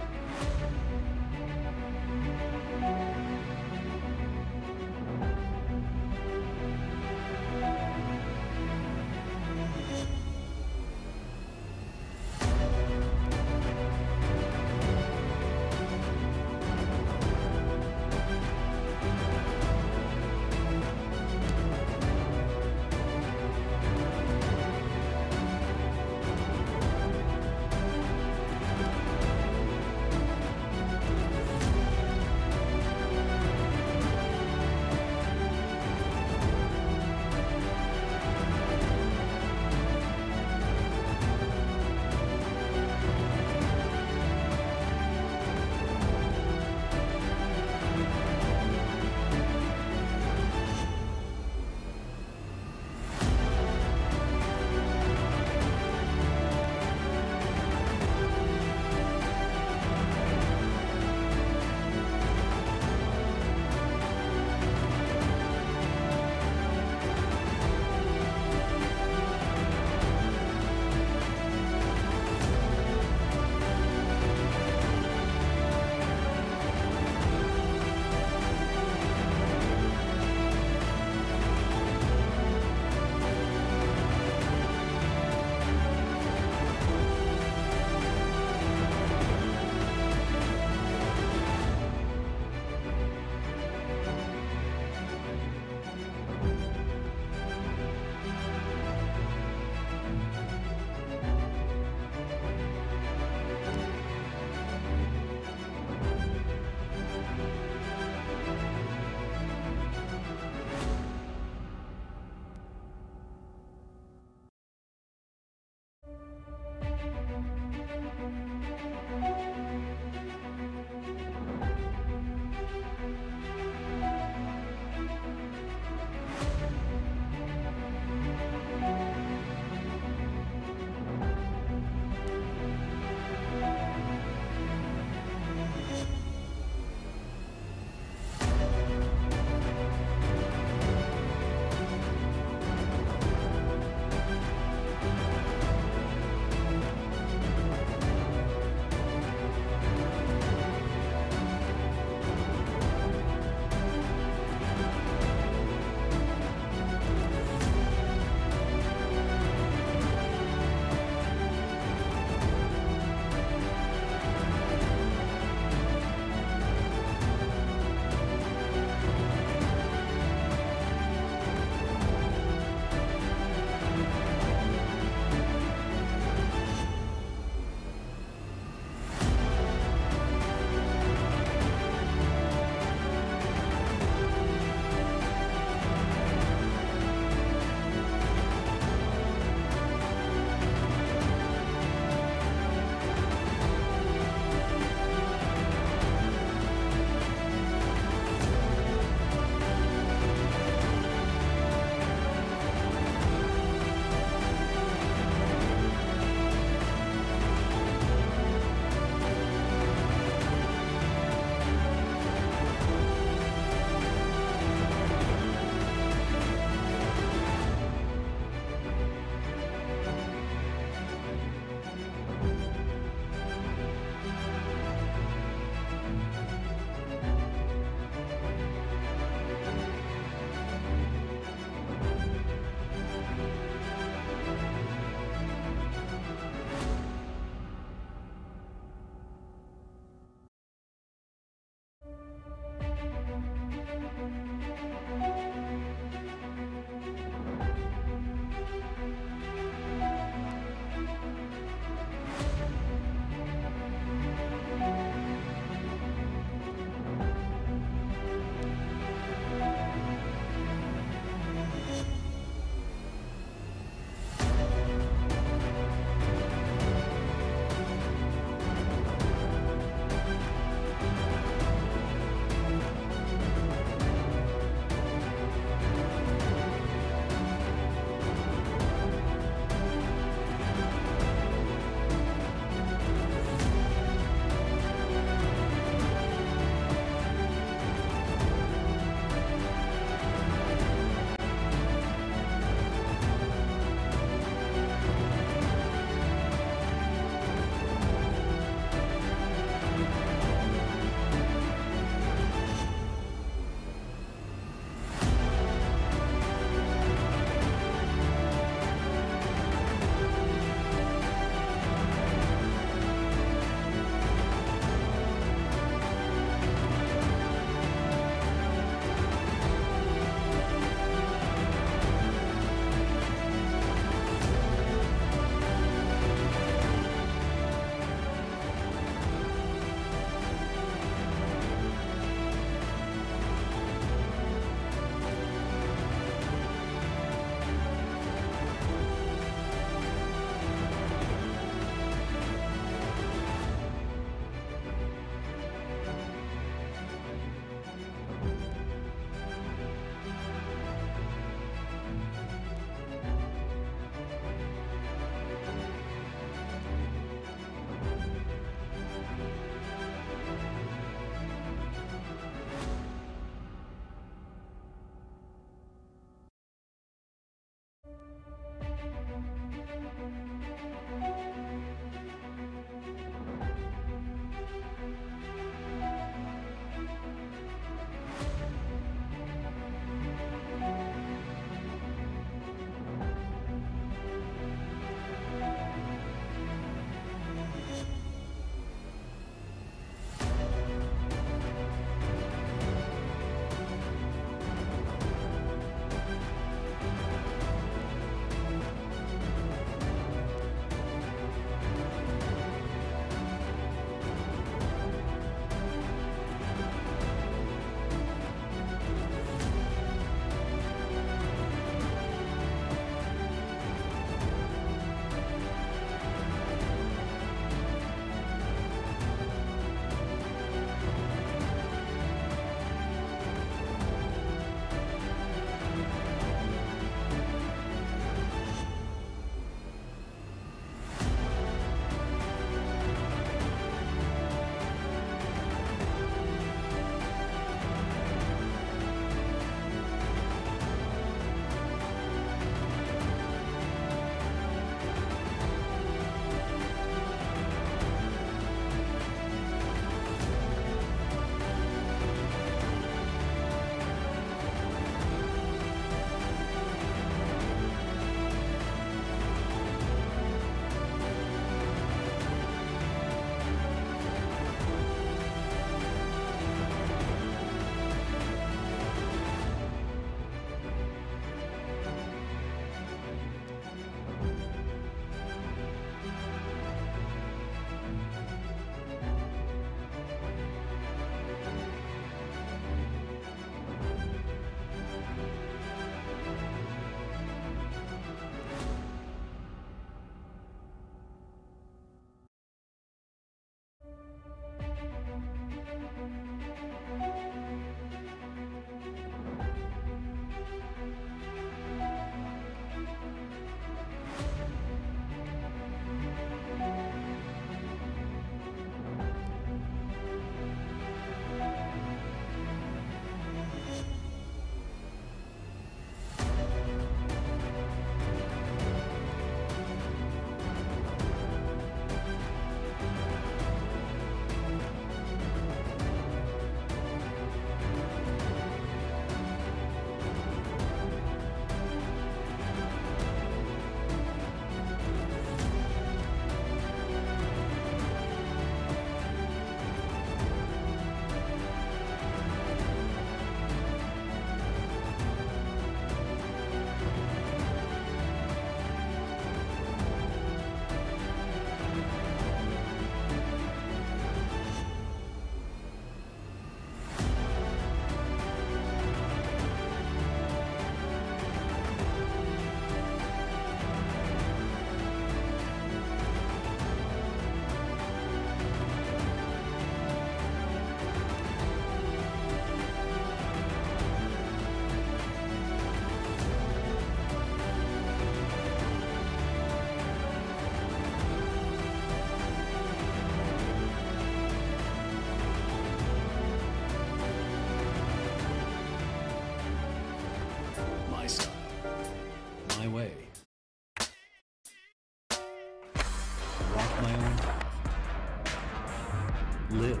Live.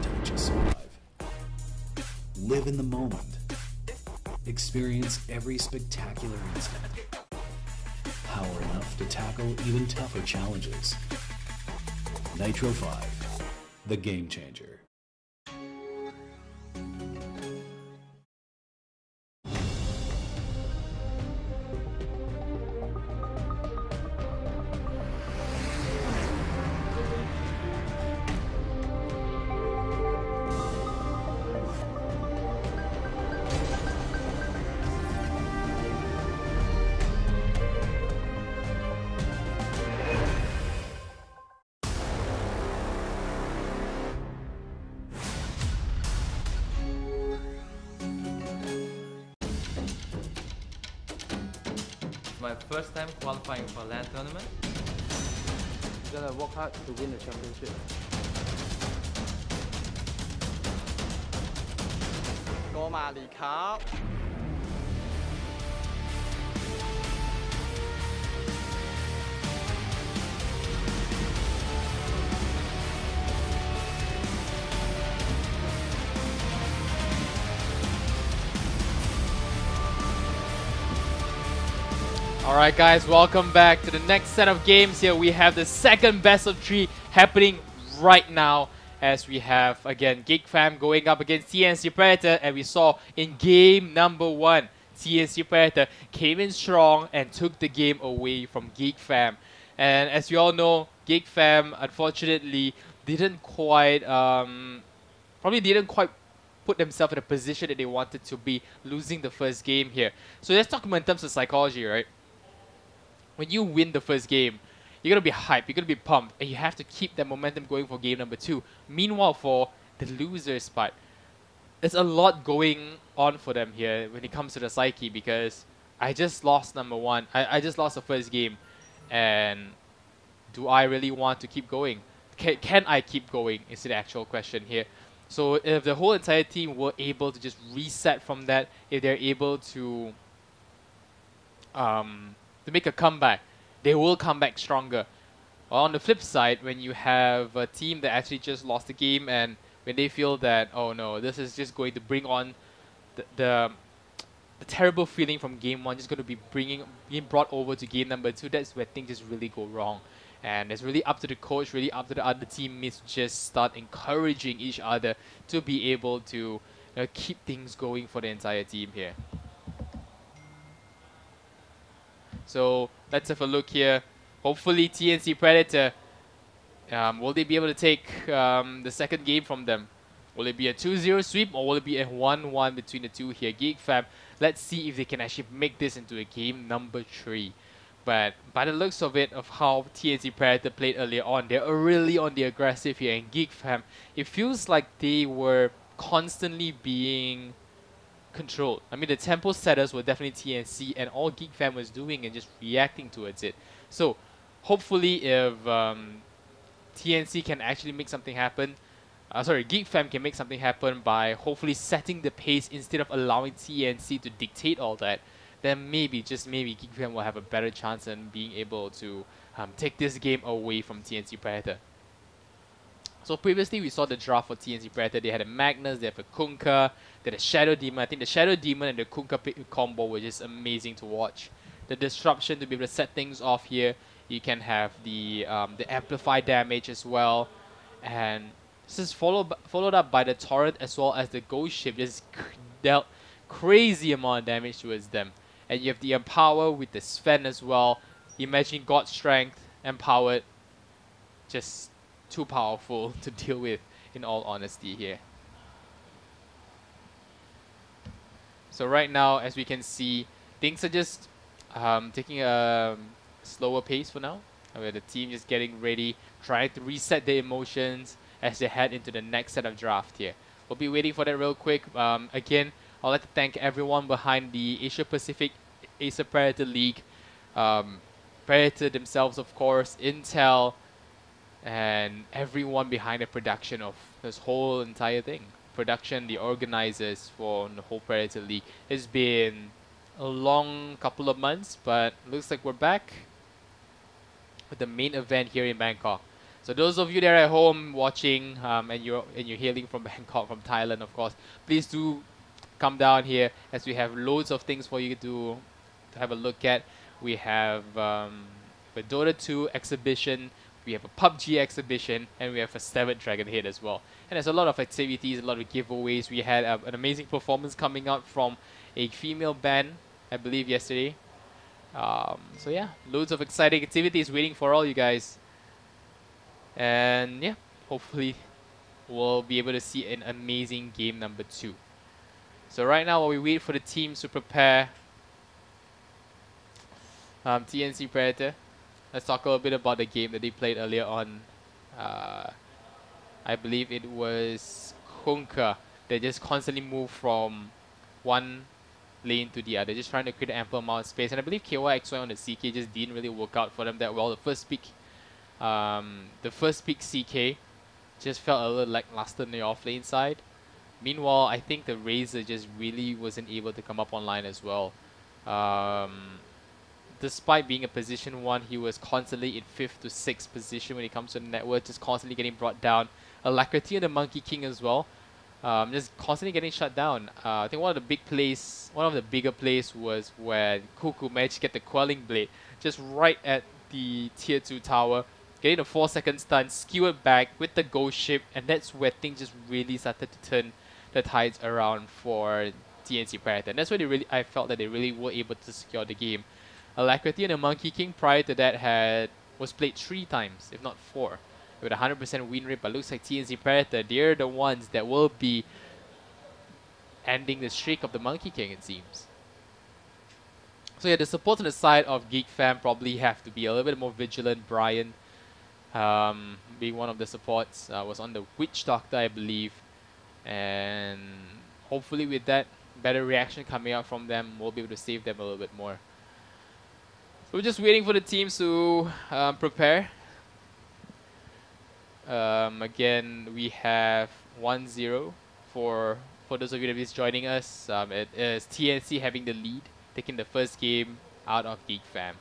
Don't just survive. Live in the moment. Experience every spectacular instant. Power enough to tackle even tougher challenges. Nitro 5, the game changer. My first time qualifying for LAN tournament. You gotta work hard to win the championship. 過馬尼卡。Alright guys, welcome back to the next set of games here. We have the second best of 3 happening right now as we have again Geek Fam going up against TNC Predator, and we saw in game number 1 TNC Predator came in strong and took the game away from Geek Fam. And as you all know, Geek Fam unfortunately didn't quite put themselves in a position that they wanted to be, losing the first game here. So let's talk about in terms of psychology, right? When you win the first game, you're going to be hyped, you're going to be pumped, and you have to keep that momentum going for game number 2. Meanwhile, for the losers part, there's a lot going on for them here when it comes to the psyche, because I just lost number 1. I just lost the first game, and do I really want to keep going? Can I keep going is the actual question here. So if the whole entire team were able to just reset from that, if they're able to make a comeback, they will come back stronger. Well, on the flip side, when you have a team that actually just lost the game, and when they feel that, oh no, this is just going to bring on the terrible feeling from game 1, just going to be being brought over to game number 2, that's where things just really go wrong. And it's really up to the coach, really up to the other teammates to just start encouraging each other to be able to keep things going for the entire team here. So let's have a look here. Hopefully TNC Predator, will they be able to take the second game from them? Will it be a 2-0 sweep, or will it be a 1-1 between the two here? Geek Fam, let's see if they can actually make this into a game number 3. But by the looks of it, of how TNC Predator played earlier on, they're really on the aggressive here. And Geek Fam, it feels like they were constantly being controlled. I mean, the tempo setters were definitely TNC, and all Geek Fam was doing and just reacting towards it. So hopefully if TNC can actually make something happen, Geek Fam can make something happen by hopefully setting the pace instead of allowing TNC to dictate all that, then maybe, just maybe, Geek Fam will have a better chance in being able to take this game away from TNC Predator. So previously we saw the draft for TNC Predator. They had a Magnus, they have a Kunkka, they had a Shadow Demon. I think the Shadow Demon and the Kunkka combo was just amazing to watch. The disruption to be able to set things off here. You can have the amplify damage as well, and this is followed up by the Torrent as well as the Ghost Ship. Just dealt crazy amount of damage towards them. And you have the Empower with the Sven as well. Imagine God Strength, Empowered, just too powerful to deal with, in all honesty here. So right now, as we can see, things are just taking a slower pace for now. Where the team just getting ready, trying to reset their emotions as they head into the next set of draft here. We'll be waiting for that real quick. Again, I'd like to thank everyone behind the Asia Pacific Acer Predator League. Predator themselves, of course, Intel, and everyone behind the production of this whole entire thing. Production, the organizers for the whole Predator League. It's been a long couple of months, but looks like we're back with the main event here in Bangkok. So those of you that are at home watching and you're hailing from Bangkok, from Thailand, of course, please do come down here as we have loads of things for you to have a look at. We have a Dota 2 exhibition, we have a PUBG exhibition, and we have a 7th Dragon Head as well. And there's a lot of activities, a lot of giveaways. We had an amazing performance coming out from a female band, I believe, yesterday. So yeah, loads of exciting activities waiting for all you guys. And yeah, hopefully we'll be able to see an amazing game number 2. So right now, while we wait for the teams to prepare, TNC Predator, let's talk a little bit about the game that they played earlier on. I believe it was Hunka. They just constantly move from one lane to the other, just trying to create an ample amount of space. And I believe KYXY on the CK just didn't really work out for them that well. The first pick CK just felt a little lackluster on the off lane side. Meanwhile, I think the Razor just really wasn't able to come up online as well. Despite being a position 1, he was constantly in 5th to 6th position when it comes to the network, just constantly getting brought down. Alacrity and the Monkey King as well, just constantly getting shut down. I think one of the bigger plays was when Cuckoo managed to get the Quelling Blade just right at the tier 2 tower, getting a 4-second stun, skewered back with the ghost ship, and that's where things just really started to turn the tides around for TNC Predator. And that's where I felt that they really were able to secure the game. Alacrity and the Monkey King prior to that was played 3 times, if not 4, with a 100% win rate. But looks like TNC Predator, they're the ones that will be ending the streak of the Monkey King, it seems. So yeah, the support on the side of Geek Fam probably have to be a little bit more vigilant. Brian, being one of the supports, was on the Witch Doctor, I believe. And hopefully with that better reaction coming out from them, we'll be able to save them a little bit more. So we're just waiting for the teams to prepare. Again, we have 1-0 for those of you that is joining us. It is TNC having the lead, taking the first game out of Geek Fam.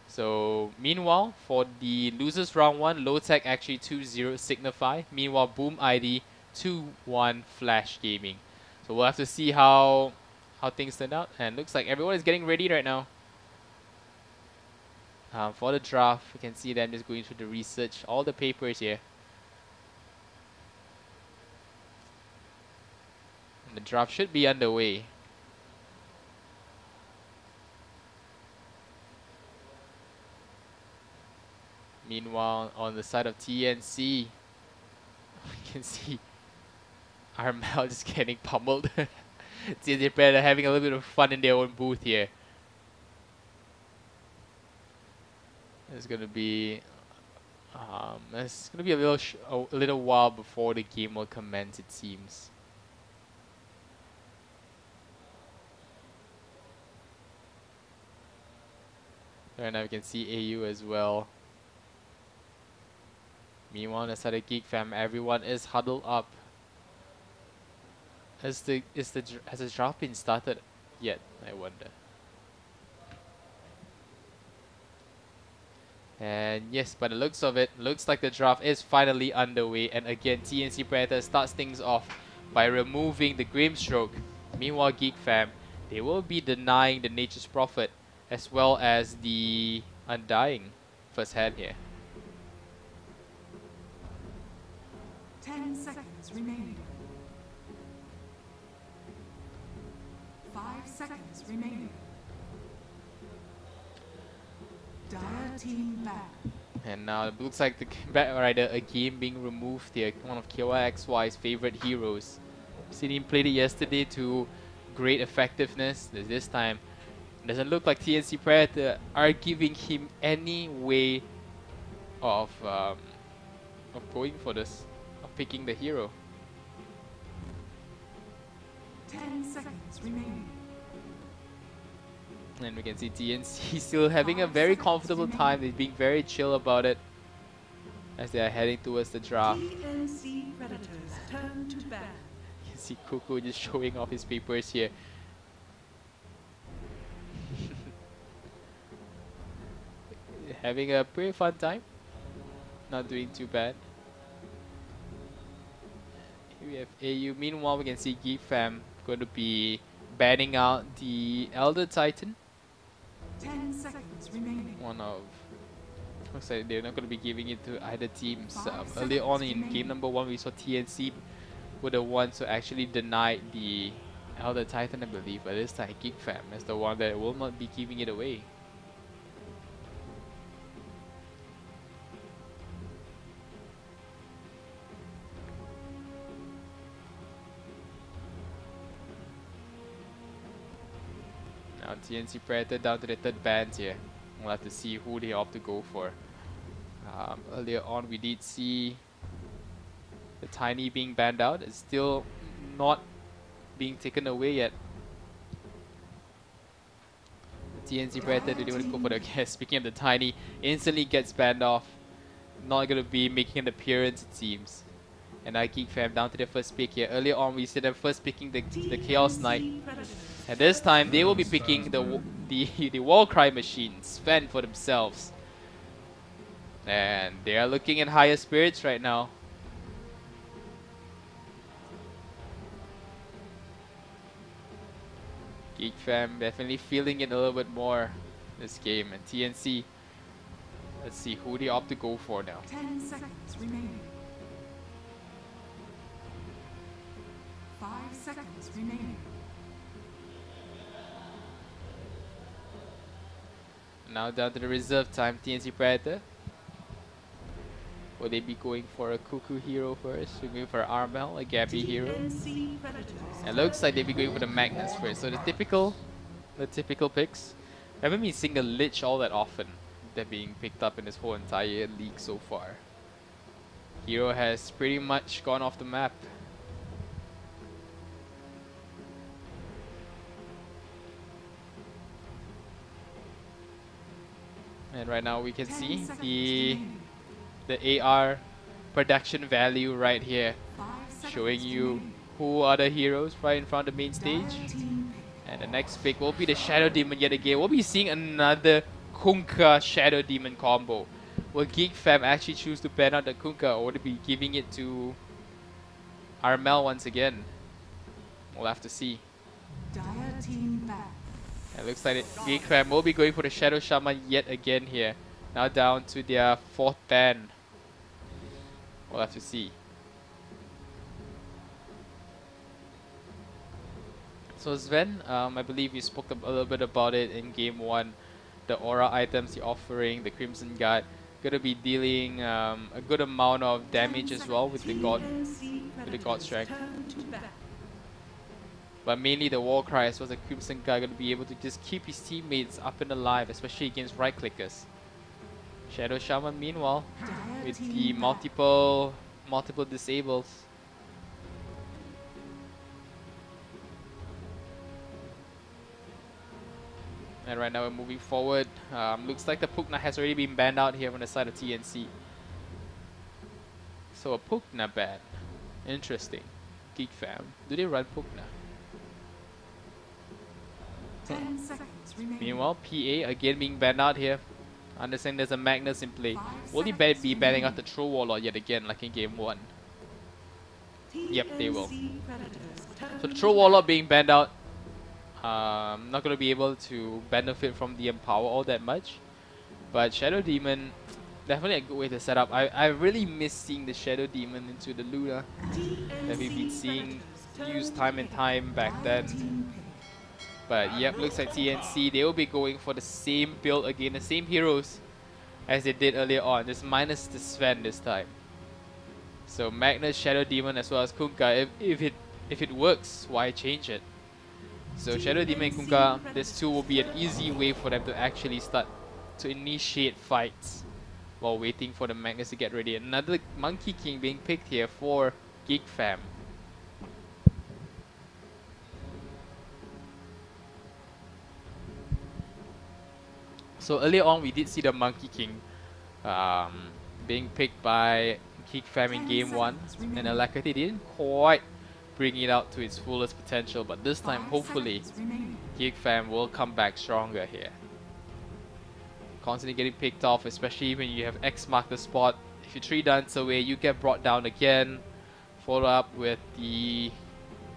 So meanwhile, for the losers round 1, Low Tech actually 2-0 Signify. Meanwhile, Boom ID 2-1 Flash Gaming. So we'll have to see how things turn out. And looks like everyone is getting ready right now. For the draft, you can see them just going through the research, all the papers here. And the draft should be underway. Meanwhile, on the side of TNC, you can see Armel just getting pummeled. TNC Predator having a little bit of fun in their own booth here. It's gonna be a little while before the game will commence, it seems. Right now we can see AU as well. Meanwhile, on the side of Geek Fam, everyone is huddled up. Has the draft been started yet? I wonder. And yes, by the looks of it, looks like the draft is finally underway. And again, TNC Predator starts things off by removing the Grimstroke. Meanwhile, Geek Fam, they will be denying the Nature's Prophet as well as the Undying first hand here. 10 seconds remaining. 5 seconds remaining. Dire team back. And now it looks like the Bat Rider again being removed here. One of KYXY's favorite heroes. Seen him played it yesterday to great effectiveness. This time, doesn't look like TNC Predator are giving him any way of going for this, of picking the hero. 10 seconds remaining. And we can see TNC still having a very comfortable time. They're being very chill about it as they are heading towards the draft. TNC Predators turn to ban. You can see Cuckoo just showing off his papers here. Having a pretty fun time. not doing too bad. Here we have AU. Meanwhile, we can see Geek Fam going to be banning out the Elder Titan. 10 seconds remaining. One of... Looks like they're not going to be giving it to either teams. Earlier on in game number 1, we saw TNC were the ones who actually denied the Elder Titan, I believe. But this time, Geek Fam is the one that will not be giving it away. Now TNC Predator down to the third band here. We'll have to see who they opt to go for. Earlier on we did see the Tiny being banned out. It's still not being taken away yet. The TNC Predator didn't want to go for the guest. Speaking of the Tiny, instantly gets banned off. Not going to be making an appearance, it seems. And I Geek Fam down to their first pick here. Earlier on we see them first picking the Chaos Knight. And this time they will be picking the Warcry machine, Sven, for themselves. And they are looking in higher spirits right now. Geek Fam definitely feeling it a little bit more this game. And TNC, let's see who they opt to go for now. 10 seconds remaining. 5 seconds remaining. Now down to the reserve time, TNC Predator. Will they be going for a Cuckoo hero first? We're going for Armel, a Gabby hero. It looks like they'll be going for the Magnus first. So the typical picks. I haven't been seeing a Lich all that often. They're being picked up in this whole entire league so far. Hero has pretty much gone off the map. And right now we can see the AR production value right here, showing you who are the heroes right in front of the main stage. And the next pick will be the Shadow Demon yet again. We'll be seeing another Kunkka Shadow Demon combo. Will Geek Fam actually choose to ban out the Kunkka, or will they be giving it to Armel once again? We'll have to see. It looks like Geek Fam will be going for the Shadow Shaman yet again here. Now down to their 4th ban. We'll have to see. So Sven, I believe you spoke a little bit about it in game 1. The aura items you're offering, the Crimson Guard, gonna be dealing a good amount of damage as well with the God Strength. But mainly the Warcry as well as the Crimson Guard gonna be able to just keep his teammates up and alive, especially against right clickers. Shadow Shaman meanwhile with the multiple disables. And right now we're moving forward. Looks like the Pukna has already been banned out here on the side of TNC. So a Pukna ban. Interesting. Geek Fam. Do they run Pukna? 10 seconds remaining. Meanwhile, PA again being banned out here. Understand there's a Magnus in play. Will they be banning out the Troll Warlord yet again like in game 1? Yep, they will. So the Troll Warlord being banned out. Not going to be able to benefit from the Empower all that much. But Shadow Demon, definitely a good way to set up. I really miss seeing the Shadow Demon into the Luna that we've been seeing used time and time back then. But yep, looks like TNC, they will be going for the same build again, the same heroes as they did earlier on, just minus the Sven this time. So Magnus, Shadow Demon as well as Kunkka, if it works, why change it? So Shadow Demon and Kunkka, this too will be an easy way for them to actually start to initiate fights while waiting for the Magnus to get ready. Another Monkey King being picked here for Geek Fam. So earlier on we did see the Monkey King being picked by Geek Fam in game 1, and Alakati didn't quite bring it out to its fullest potential, but this time hopefully Geek Fam will come back stronger here. Constantly getting picked off, especially when you have X mark the spot, If you 3 dance away, you get brought down again. Follow up with the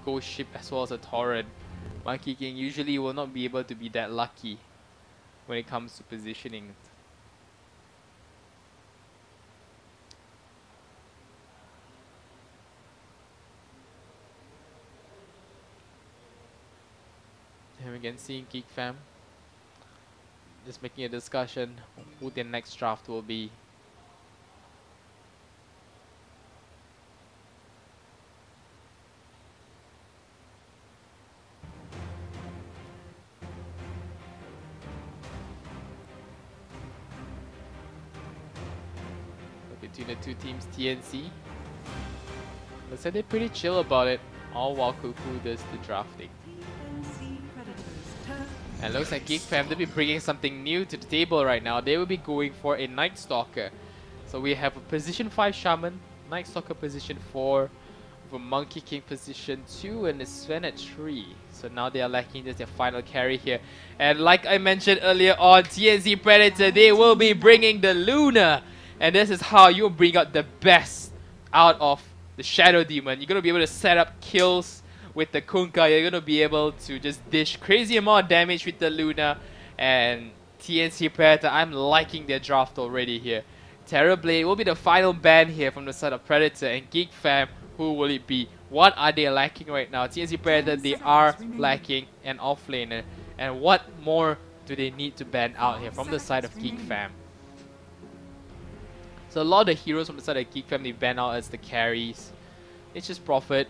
Ghost Ship as well as a Torrent. Monkey King usually will not be able to be that lucky when it comes to positioning. And again, seeing Geek Fam just making a discussion on who their next draft will be. Between the two teams, TNC. Looks like they're pretty chill about it, all while Cuckoo does the drafting. And looks like Geek Fam will be bringing something new to the table right now. They will be going for a Night Stalker. So we have a position 5 Shaman, Night Stalker position 4, with a Monkey King position 2, and a Sven at 3. So now they are lacking just their final carry here. And like I mentioned earlier on, TNC Predator, they will be bringing the Luna. And this is how you bring out the best out of the Shadow Demon. You're going to be able to set up kills with the Kunkka. You're going to be able to just dish crazy amount of damage with the Luna. And TNC Predator, I'm liking their draft already here. Terrorblade will be the final ban here from the side of Predator. And Geek Fam, who will it be? What are they lacking right now? TNC Predator, they are lacking an offlaner. And what more do they need to ban out here from the side of Geek Fam? So a lot of the heroes from the side of Geek Fam, they ban out as the carries. It's just Prophet.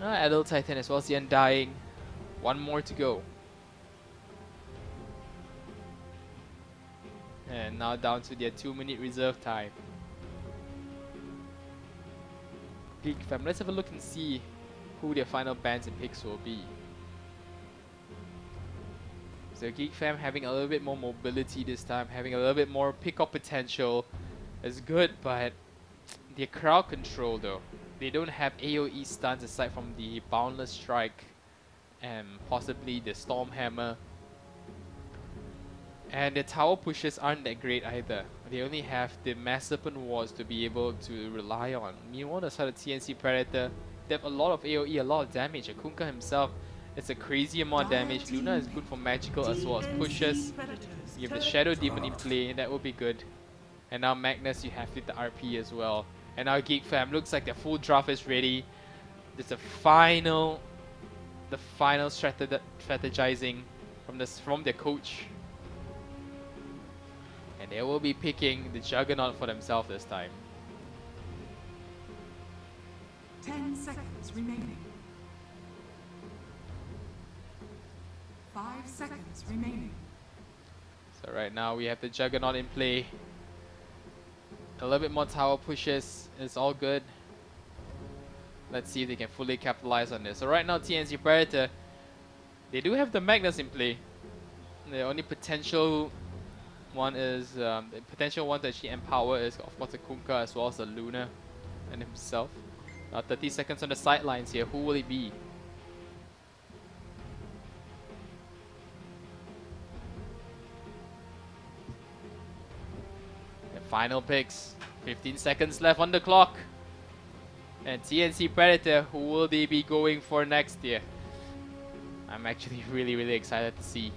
Adult Titan as well as the Undying. One more to go. And now down to their 2-minute reserve time. Geek Fam, let's have a look and see who their final bans and picks will be. So Geek Fam having a little bit more mobility this time, having a little bit more pick-up potential is good, but their crowd control though. They don't have AoE stuns aside from the Boundless Strike and possibly the Storm Hammer. And the tower pushes aren't that great either. They only have the Mass Serpent Wards to be able to rely on. Meanwhile, on the side of TNC Predator, they have a lot of AoE, a lot of damage. Kunkka himself, it's a crazy amount of damage. Luna is good for magical as well as pushes. You have the Shadow Demon in play, that will be good. And now Magnus, you have with the RP as well. And now Geek Fam, looks like the full draft is ready. There's the final strategizing from their coach. And they will be picking the Juggernaut for themselves this time. 10 seconds remaining. 5 seconds remaining. So right now we have the Juggernaut in play. A little bit more tower pushes, it's all good. Let's see if they can fully capitalize on this. So right now TNC Predator, they do have the Magnus in play. The only potential one is, the potential one to actually empower is of course the Kunkka as well as the Luna and himself. Now 30 seconds on the sidelines here, who will it be? Final picks, 15 seconds left on the clock. And TNC Predator, who will they be going for next year? I'm actually really excited to see.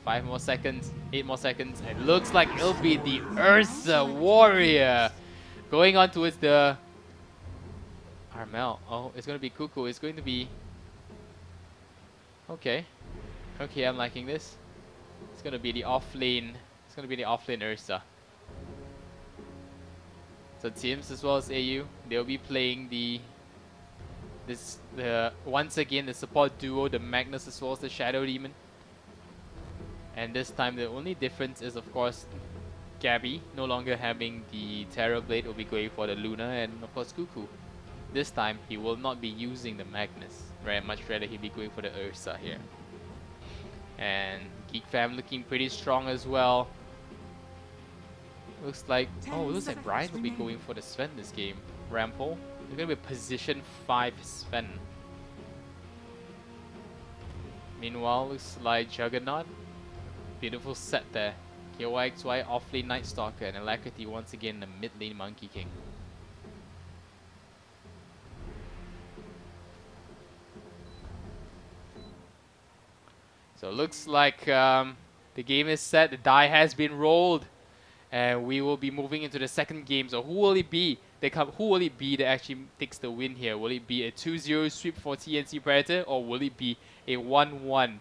5 more seconds, 8 more seconds. It looks like it'll be the Ursa Warrior. Going on towards the Armel. Oh, it's going to be Cuckoo. It's going to be... Okay. Okay, I'm liking this. It's going to be the offlane. It's going to be the offlane Ursa. So teams as well as AU, they'll be playing once again the support duo, the Magnus as well as the Shadow Demon. And this time the only difference is of course Gabby no longer having the Terrorblade, will be going for the Luna, and of course Cuckoo. This time he will not be using the Magnus. Much rather he'll be going for the Ursa here. And Geek Fam looking pretty strong as well. Looks like, oh, it looks like Brian will be going for the Sven this game. Rampol, they're going to be position 5 Sven. Meanwhile, looks like Juggernaut. Beautiful set there. KYXY offlane Night Stalker and Alacrity once again the mid lane Monkey King. So it looks like the game is set, the die has been rolled, and we will be moving into the second game. So who will it be? Who will it be that actually takes the win here? Will it be a 2-0 sweep for TNC Predator, or will it be a 1-1?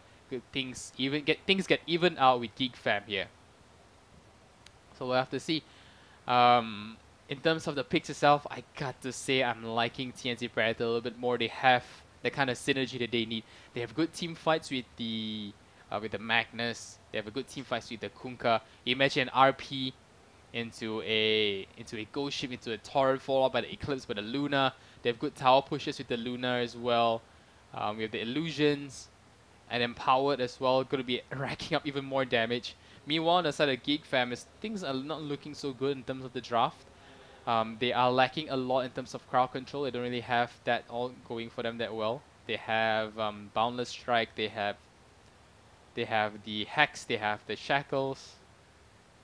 Things get even out with Geek Fam here. So we'll have to see. In terms of the picks itself, I got to say I'm liking TNC Predator a little bit more. They have the kind of synergy that they need. They have good team fights with the Magnus. They have a good team fights with the Kunkka. Imagine an RP into a Ghost Ship, into a Torrent, followed by the Eclipse by the Luna. They have good tower pushes with the Luna as well. We have the Illusions and Empowered as well. Going to be racking up even more damage. Meanwhile, on the side of Geek Fam, things are not looking so good in terms of the draft. They are lacking a lot in terms of crowd control. They don't really have that all going for them that well. They have Boundless Strike. They have the Hex. They have the Shackles.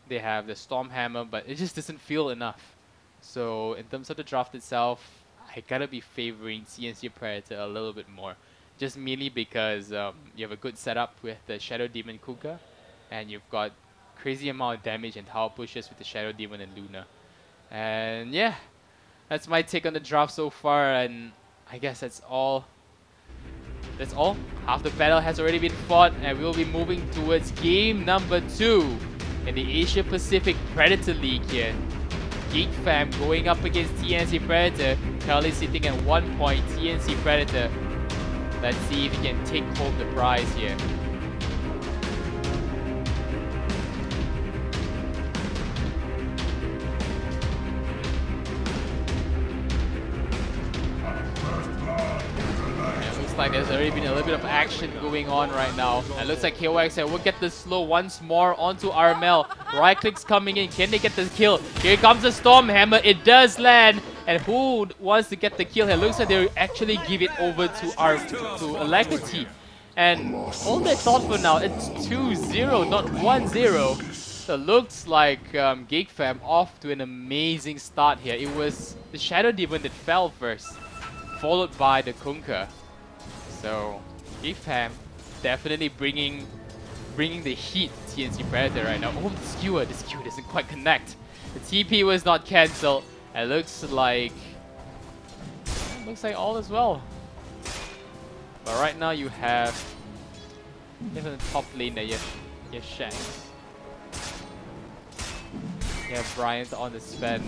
They have the Stormhammer, but it just doesn't feel enough. So in terms of the draft itself, I gotta be favoring CNC Predator a little bit more. Just mainly because you have a good setup with the Shadow Demon Kunkka, and you've got crazy amount of damage and tower pushes with the Shadow Demon and Luna. And yeah, that's my take on the draft so far, and I guess that's all. That's all. Half the battle has already been fought, and we'll be moving towards game number 2 in the Asia Pacific Predator League here. Geek Fam going up against TNC Predator, currently sitting at 1 point. TNC Predator. Let's see if he can take home the prize here. Like there's already been a little bit of action going on right now. It looks like KOX will get the slow once more onto Armel. Right clicks coming in. Can they get the kill? Here comes the Stormhammer. It does land. And who wants to get the kill here? Looks like they actually give it over to Alacrity. And all that's thought for now, it's 2-0, not 1-0. So looks like Geek Fam off to an amazing start here. It was the Shadow Demon that fell first, followed by the Kunkka. So, Geek Fam definitely bringing the heat to TNC Predator right now. Oh, the skewer doesn't quite connect. The TP was not cancelled. It looks like all is well. But right now you have in the top lane there, you have Shanks. You have Bryant on the spend.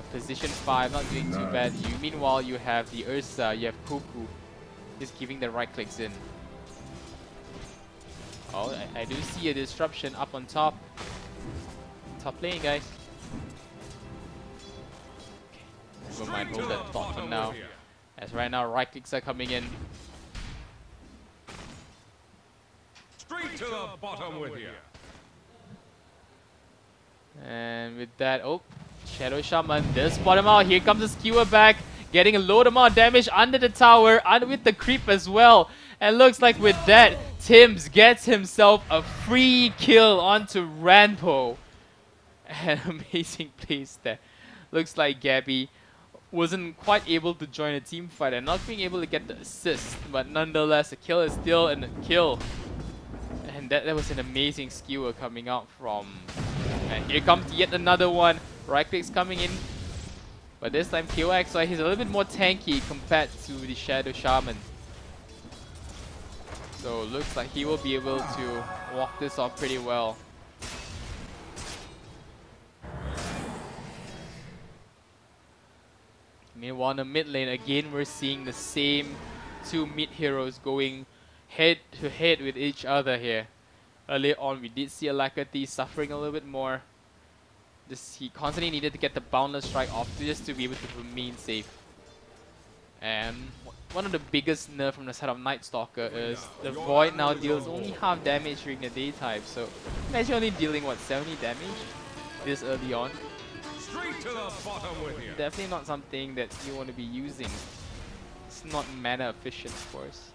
A position 5, not doing too bad. Meanwhile, you have the Ursa, you have Cuckoo. Just giving the right clicks in. Oh, I do see a disruption up on top. Top lane, guys. Okay. Never mind, hold that thought for now. As right now, right clicks are coming in. Straight to the bottom with you. And with that, oh, Shadow Shaman does spot him out. Here comes the skewer back. Getting a load amount of damage under the tower and with the creep as well. And looks like with that, Tims gets himself a free kill onto Rampo. And amazing plays there. Looks like Gabby wasn't quite able to join a team fight and not being able to get the assist. But nonetheless, a kill is still a kill. And that was an amazing skewer coming out from... And here comes yet another one. Right clicks coming in. But this time KOXY, he's a little bit more tanky compared to the Shadow Shaman. So looks like he will be able to walk this off pretty well. Meanwhile, in the mid lane, again we're seeing the same two mid heroes going head to head with each other here. Earlier on, we did see Alacrity suffering a little bit more. He constantly needed to get the Boundless Strike off just to be able to remain safe. And one of the biggest nerfs from the side of Night Stalker is the Void now deals only half damage during the daytime. So imagine only dealing what, 70 damage this early on. Straight to the bottom with you. Definitely not something that you want to be using. It's not mana efficient, of course.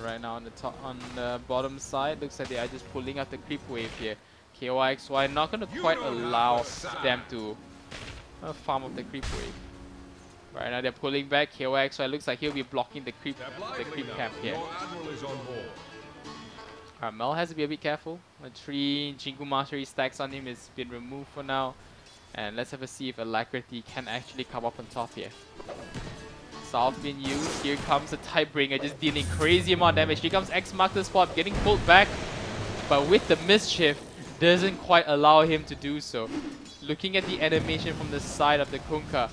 right now on the top, on the bottom side. Looks like they are just pulling out the creep wave here. KYXY not gonna quite allow them to farm up the creep wave. Right now they're pulling back. KYXY looks like he'll be blocking the creep camp here. Mel has to be a bit careful. The 3 Jingu Mastery stacks on him has been removed for now. And let's have a see if Alacrity can actually come up on top here. Salve being used. Here comes the Tidebringer, just dealing crazy amount of damage. Here comes X mark the spot, getting pulled back. But with the mischief, doesn't quite allow him to do so. Looking at the animation from the side of the Kunkka,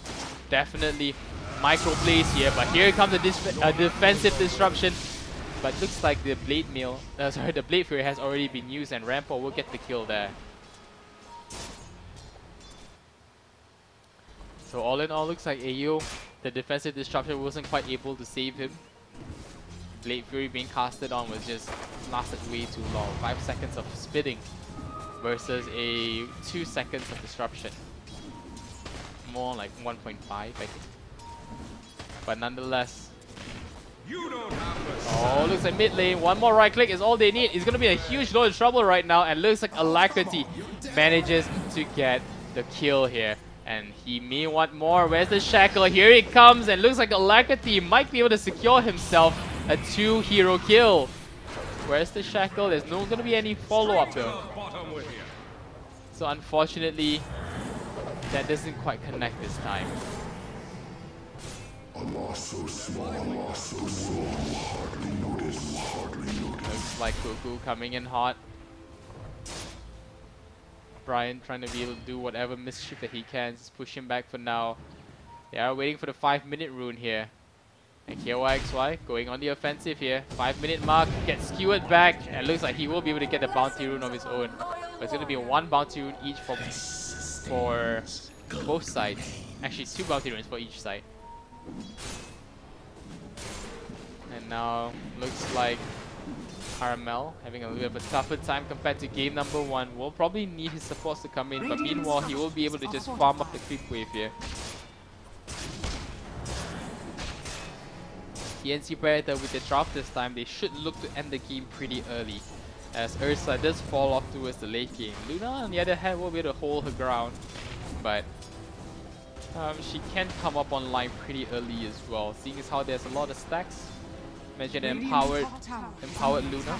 definitely micro plays here. But here comes a defensive disruption. But looks like the Blade Fury has already been used, and Rampo will get the kill there. So all in all, looks like Ayo, the defensive disruption wasn't quite able to save him. Blade Fury being casted on was just lasted way too long. 5 seconds of spitting versus a 2 seconds of disruption. More like 1.5, I think. But nonetheless. Oh, looks like mid lane. One more right click is all they need. It's going to be a huge load of trouble right now. And looks like Alacrity manages to get the kill here. And he may want more. Where's the Shackle? Here it comes. And looks like Alacrity might be able to secure himself a 2-hero kill. Where's the Shackle? There's no going to be any follow-up though. So unfortunately, that doesn't quite connect this time. A loss so small, a loss so small, hardly notice, hardly notice. Looks like Cuckoo coming in hot. Brian trying to be able to do whatever mischief that he can, just push him back for now. They are waiting for the 5-minute rune here. And KYXY going on the offensive here. 5-minute mark, gets skewered back, and looks like he will be able to get the bounty rune of his own. But it's going to be 1 bounty rune each for both sides. Actually 2 bounty runes for each side. And now looks like Caramel having a little bit of a tougher time compared to game number 1. Will probably need his supports to come in, but meanwhile he will be able to just farm up the creep wave here. TNC Predator with the drop this time, they should look to end the game pretty early, as Ursa does fall off towards the late game. Luna on the other hand will be able to hold her ground, but she can come up online pretty early as well, seeing as how there's a lot of stacks. Mention empowered Luna.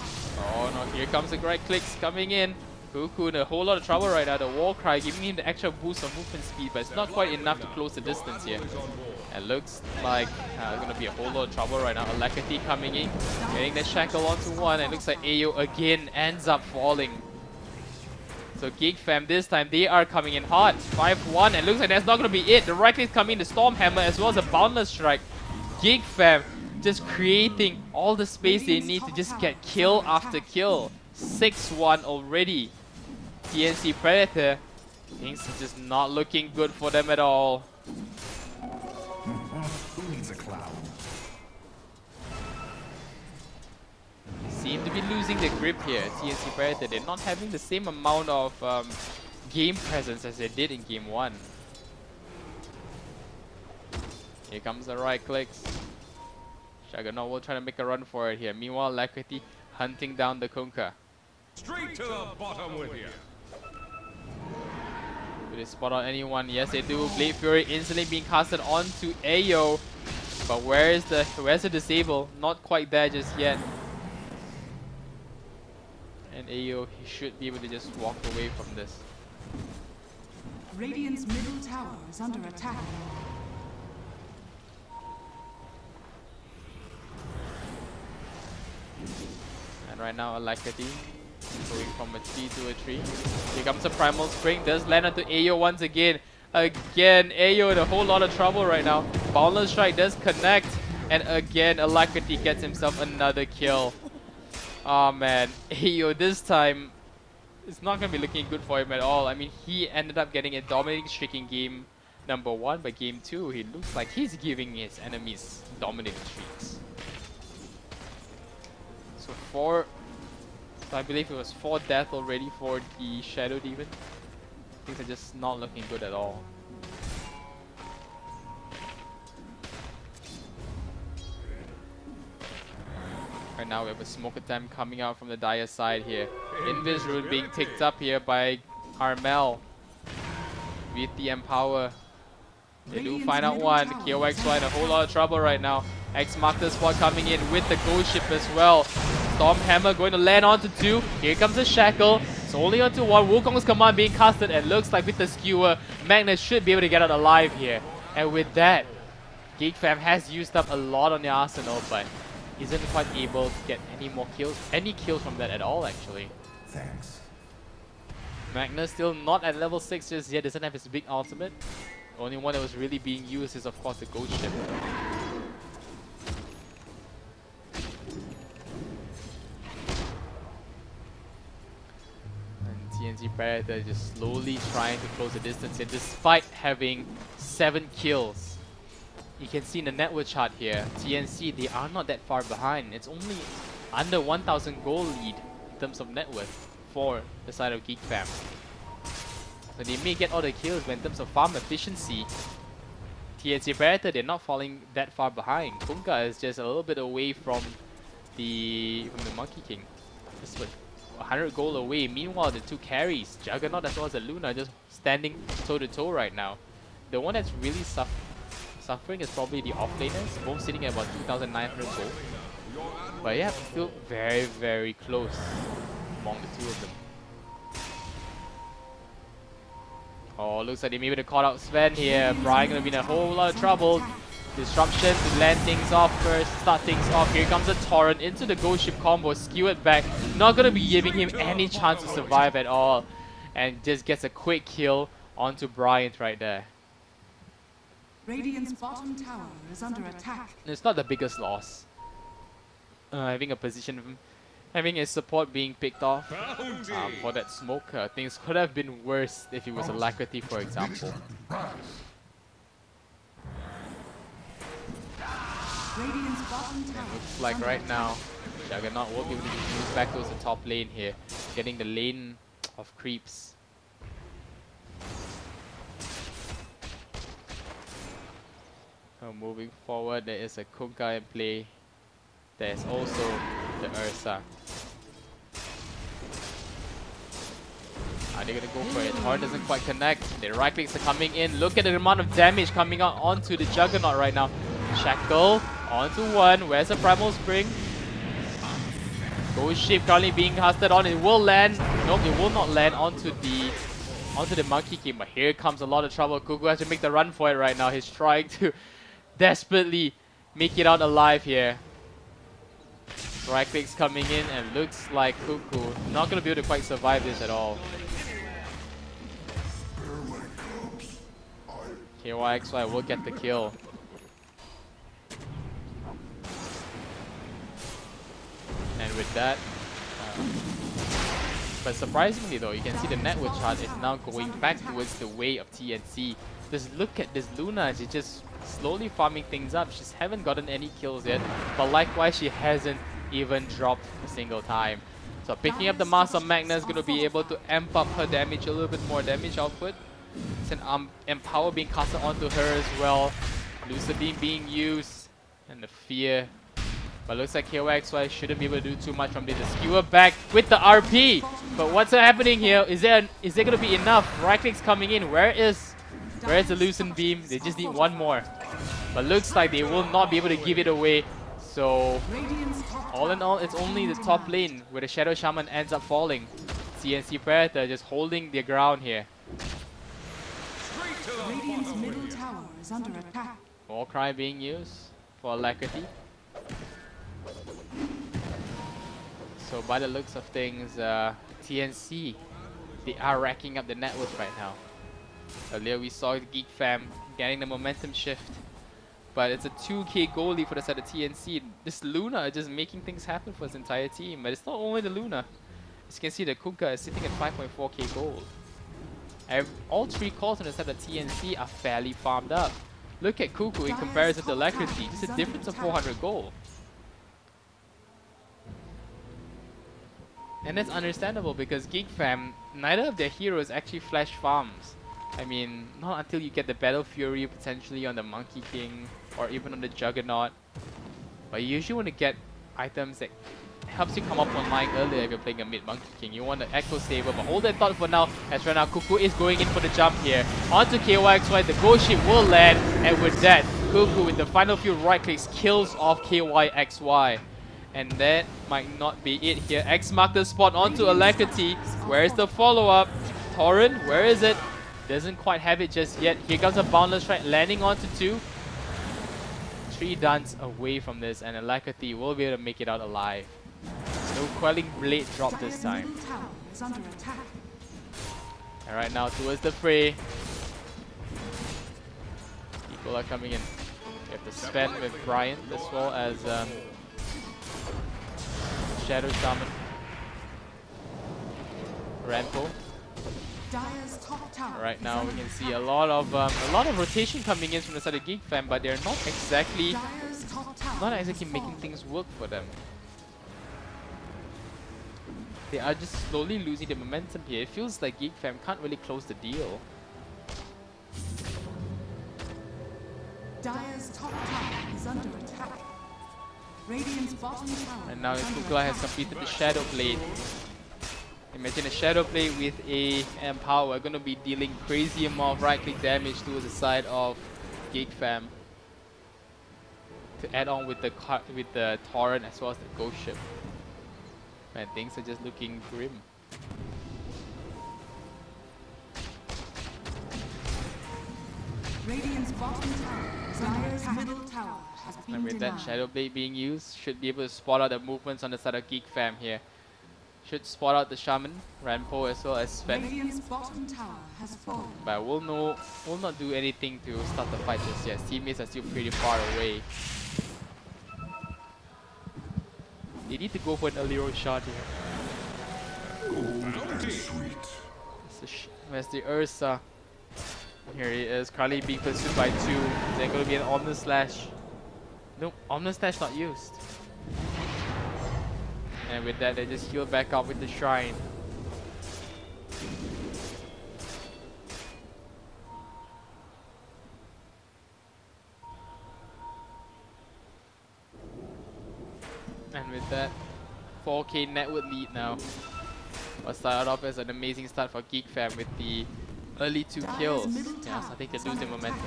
Oh no, here comes the right clicks coming in. Cuckoo in a whole lot of trouble right now. The War Cry giving him the extra boost of movement speed, but it's not quite enough to close the distance here. It looks like there's going to be a whole lot of trouble right now. Alacrity coming in, getting the Shackle onto one, and it looks like Ayo again ends up falling. So Geek Fam this time, they are coming in hot. 5-1, and looks like that's not going to be it. The right click coming in, the Stormhammer, as well as a Boundless Strike. Geek Fam just creating all the space they need to just get kill after kill. 6-1 already. TNC Predator, things are just not looking good for them at all. Who needs a cloud? Seem to be losing the grip here. TNC Predator, they're not having the same amount of game presence as they did in game 1. Here comes the right clicks. Juggernaut will try to make a run for it here. Meanwhile, Alacrity hunting down the Kunkka. Straight to the bottom with you. Do they spot on anyone? Yes, they do. Blade Fury instantly being casted onto Ayo. But where's the disable? Not quite there just yet. And Ayo, he should be able to just walk away from this. Radiant's middle tower is under attack. And right now, Alacrity going from a 3 to a 3. Here comes a Primal Spring, does land onto Ayo once again. Again, Ayo in a whole lot of trouble right now. Boundless Strike does connect, and again, Alacrity gets himself another kill. Oh man, Ayo this time, it's not going to be looking good for him at all. I mean, he ended up getting a dominating streak in game number 1, but game 2, he looks like he's giving his enemies dominating streaks. So I believe it was 4 death already for the Shadow Demon. Things are just not looking good at all. Right now. We have a smoke attempt coming out from the Dire side here. Invis Rune being picked up here by Carmel with the Empower. They do find out one. KOXY in a whole lot of trouble right now. X mark the spot coming in with the Ghost Ship as well. Stormhammer going to land onto 2. Here comes the Shackle. It's only onto 1. Wukong's command being casted, and looks like with the Skewer, Magnus should be able to get out alive here. And with that, GeekFam has used up a lot on the arsenal, but isn't quite able to get any kills from that at all actually. Thanks. Magnus still not at level 6 just yet, doesn't have his big ultimate. The only one that was really being used is of course the Ghost Ship. And TNC Predator just slowly trying to close the distance here despite having 7 kills. You can see in the network chart here, TNC, they are not that far behind. It's only under 1,000 gold lead in terms of net worth for the side of GeekFam. So they may get all the kills, but in terms of farm efficiency, TNC Predator, they're not falling that far behind. Kunkka is just a little bit away from the Monkey King. Just with 100 gold away. Meanwhile, the 2 carries, Juggernaut as well as the Luna, just standing toe to toe right now. The one that's really suffering is probably the offlaners, both sitting at about 2,900 gold. But yeah, still very, very close among the 2 of them. Oh, looks like they may be able to call out Sven here. Brian gonna be in a whole lot of trouble. Disruption to land things off first, start things off. Here comes a Torrent into the Ghost Ship combo, skew it back. Not gonna be giving him any chance to survive at all. And just gets a quick kill onto Bryant right there. Radiant's bottom tower is under attack. It's not the biggest loss. Having a position, having a support being picked off for that smoke. Things could have been worse if it was Alacrity, for example. Radiant's bottom tower Looks like right now, Juggernaut will be able to move back towards the top lane here, getting the lane of creeps. Moving forward, there is a Kunkka in play. There's also the Ursa. Are they gonna go for it? Horn doesn't quite connect. The right clicks are coming in. Look at the amount of damage coming out onto the Juggernaut right now. Shackle onto 1. Where's the Primal Spring? Ghost Ship currently being casted on. It will land. Nope, it will not land onto the Monkey King. But here comes a lot of trouble. Kuku has to make the run for it right now. He's trying to desperately make it out alive here. Right clicks coming in, and looks like Kuku not going to be able to quite survive this at all. KYXY will get the kill. And with that, but surprisingly though, you can see the network chart is now going back towards the way of TNC. Just look at this Luna, she's just slowly farming things up. She hasn't gotten any kills yet, but likewise she hasn't even dropped a single time. So picking up the Master Magna is going to be able to amp up her damage, a little bit more damage output. It's an Empower being casted onto her as well. Lucidine being used, and the Fear. But looks like KOXY shouldn't be able to do too much from this. The Skewer back with the RP. But what's happening here? Is there going to be enough? Right clicks coming in. Where is the Lucent Beam? They just need one more. But looks like they will not be able to give it away. So all in all, it's only the top lane where the Shadow Shaman ends up falling. CNC Predator just holding their ground here. Radiant's middle tower is under attack. Warcry being used for Alacrity. So by the looks of things, TNC, they are racking up the net worth right now. Earlier we saw GeekFam getting the momentum shift, but it's a 2k goal lead for the side of TNC. This Luna is just making things happen for his entire team, but it's not only the Luna. As you can see, the Kunkka is sitting at 5.4k gold. All 3 calls on the side of TNC are fairly farmed up. Look at Kuku in comparison to Alacrity, just a difference of 400 gold. And that's understandable because GeekFam, neither of their heroes actually flash farms. I mean, not until you get the Battle Fury potentially on the Monkey King or even on the Juggernaut. But you usually want to get items that helps you come up online earlier if you're playing a mid Monkey King. You want the Echo Saber, but hold that thought for now, as right now Cuckoo is going in for the jump here. Onto KYXY, the ghost ship will land, and with that, Cuckoo with the final few right clicks kills off KYXY. And that might not be it here. X marked the spot onto Alacrity. Where's the follow-up? Torrent, where is it? Doesn't quite have it just yet. Here comes a Boundless Strike landing onto 2. 3 duns away from this, and Alacrity will be able to make it out alive. No Quelling Blade drop this time. And right now towards the fray. People are coming in. We have to spend with Bryant as well as Shadow Shaman. Rampo. Right now we can see a lot of rotation coming in from the side of Geek Fam, but they're not exactly making things work for them. They are just slowly losing the momentum here. It feels like Geek Fam can't really close the deal. Dire's top tower is under attack. Radiant's bottom tower. And now Kukla has completed the Shadow Blade. Imagine a Shadow Blade with a Empower going to be dealing crazy amount of right-click damage towards the side of Geek Fam. To add on with the Torrent as well as the Ghost Ship. Man, things are just looking grim. Radiant's bottom tower is under attack. Middle tower has been And with that Shadow Blade being used, should be able to spot out the movements on the side of Geek Fam here. Should spot out the Shaman, Rampo as well as Sven. Radiant's bottom tower has fallen. But we'll not do anything to start the fight just yet. Teammates are still pretty far away. They need to go for an early shot here. Where's the Ursa? Here he is, currently being pursued by 2. Is there going to be an Omni Slash? Nope, Omni Slash not used. And with that, they just heal back up with the Shrine. And with that, 4K network lead now. What started off as an amazing start for Geek Fam with the early 2 kills. Yeah, so I think they're losing momentum.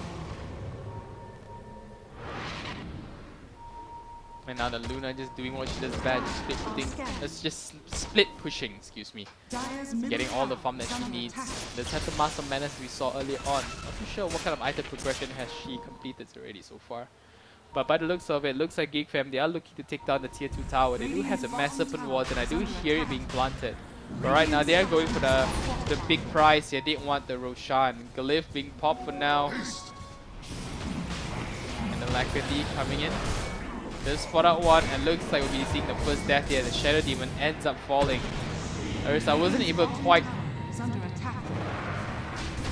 And now the Luna just doing what she does best, just split pushing, excuse me. Getting all the farm that she needs. The type of Master Menace we saw earlier on. Not too sure what kind of item progression has she completed already so far. But by the looks of it, looks like Geek Fam, they are looking to take down the tier 2 tower. They do have the Mass Serpent Wards, and I do hear it being planted. But right now they are going for the big prize here. They want the Roshan. Glyph being popped for now. And the Alacrity coming in. They'll spot out one, and looks like we'll be seeing the first death here. The Shadow Demon ends up falling. Ursa wasn't able to quite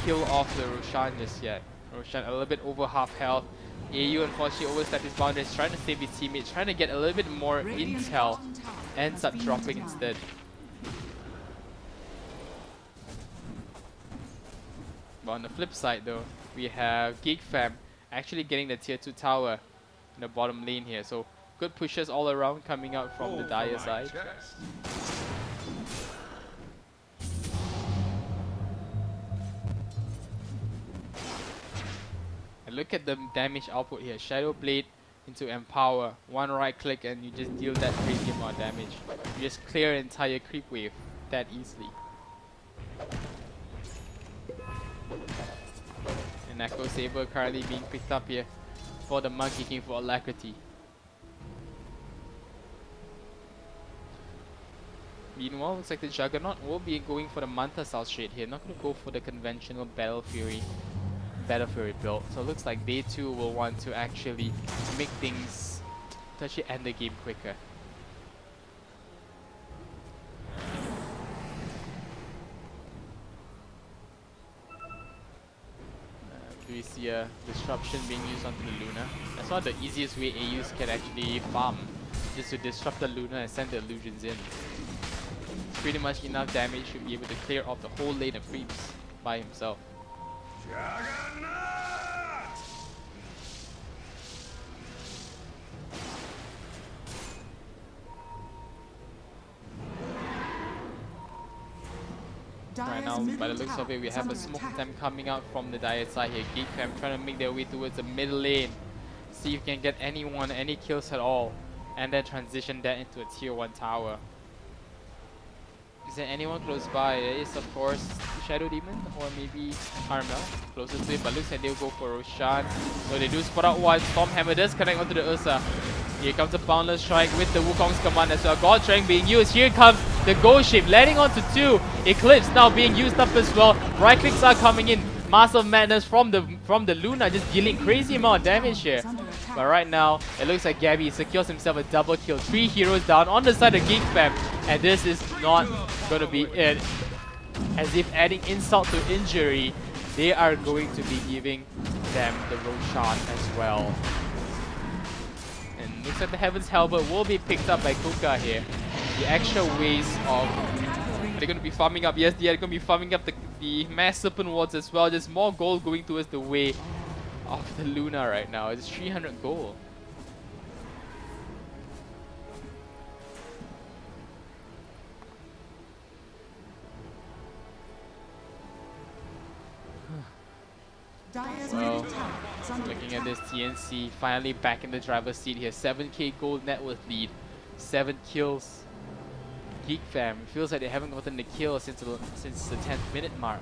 kill off the Roshan just yet. Roshan a little bit over half health. AU unfortunately overstepped his boundaries, trying to save his teammates, trying to get a little bit more intel. Ends up dropping instead. But on the flip side though, we have Geek Fam actually getting the tier 2 tower in the bottom lane here. So good pushes all around coming out from the Dire side. And look at the damage output here. Shadow Blade into Empower. One right click and you just deal that crazy amount of damage. You just clear an entire creep wave that easily. And Echo Saber currently being picked up here for the Monkey King for Alacrity. Meanwhile, looks like the Juggernaut will be going for the Manta South Shade here. Not going to go for the conventional Battle Fury build. So it looks like they too will want to actually make things to actually end the game quicker. Do we see a disruption being used onto the Luna? That's one of the easiest way AUs can actually farm, just to disrupt the Luna and send the illusions in. It's pretty much enough damage to be able to clear off the whole lane of creeps by himself. Right now, by the looks of it, we have a smoke attempt coming out from the Dire side here. Geek Fam trying to make their way towards the middle lane. See if you can get anyone, any kills at all. And then transition that into a tier 1 tower. Is there anyone close by? There is, of course, Shadow Demon or maybe Carmel closest to it, but looks like they'll go for Roshan. So they do spot out one. Stormhammer does connect onto the Ursa. Here comes the Boundless Strike with the Wukong's command as well. God Strength being used. Here comes the Ghost Ship landing onto 2. Eclipse now being used up as well. Right clicks are coming in. Mass of Madness from the Luna just dealing crazy amount of damage here. But right now, it looks like Gabby secures himself a double kill. 3 heroes down on the side of Geek Fam. And this is not going to be it. As if adding insult to injury, they are going to be giving them the Roshan as well. And looks like the Heaven's Halberd will be picked up by Kuka here. The extra ways of... They're going to be farming up. Yes, they are going to be farming up the Mass Serpent Wards as well. There's more gold going towards the way of the Luna right now. It's 300 gold. Well, looking at this, TNC finally back in the driver's seat here. 7k gold net worth lead, 7 kills. Geek Fam, it feels like they haven't gotten the kill since the 10th minute mark.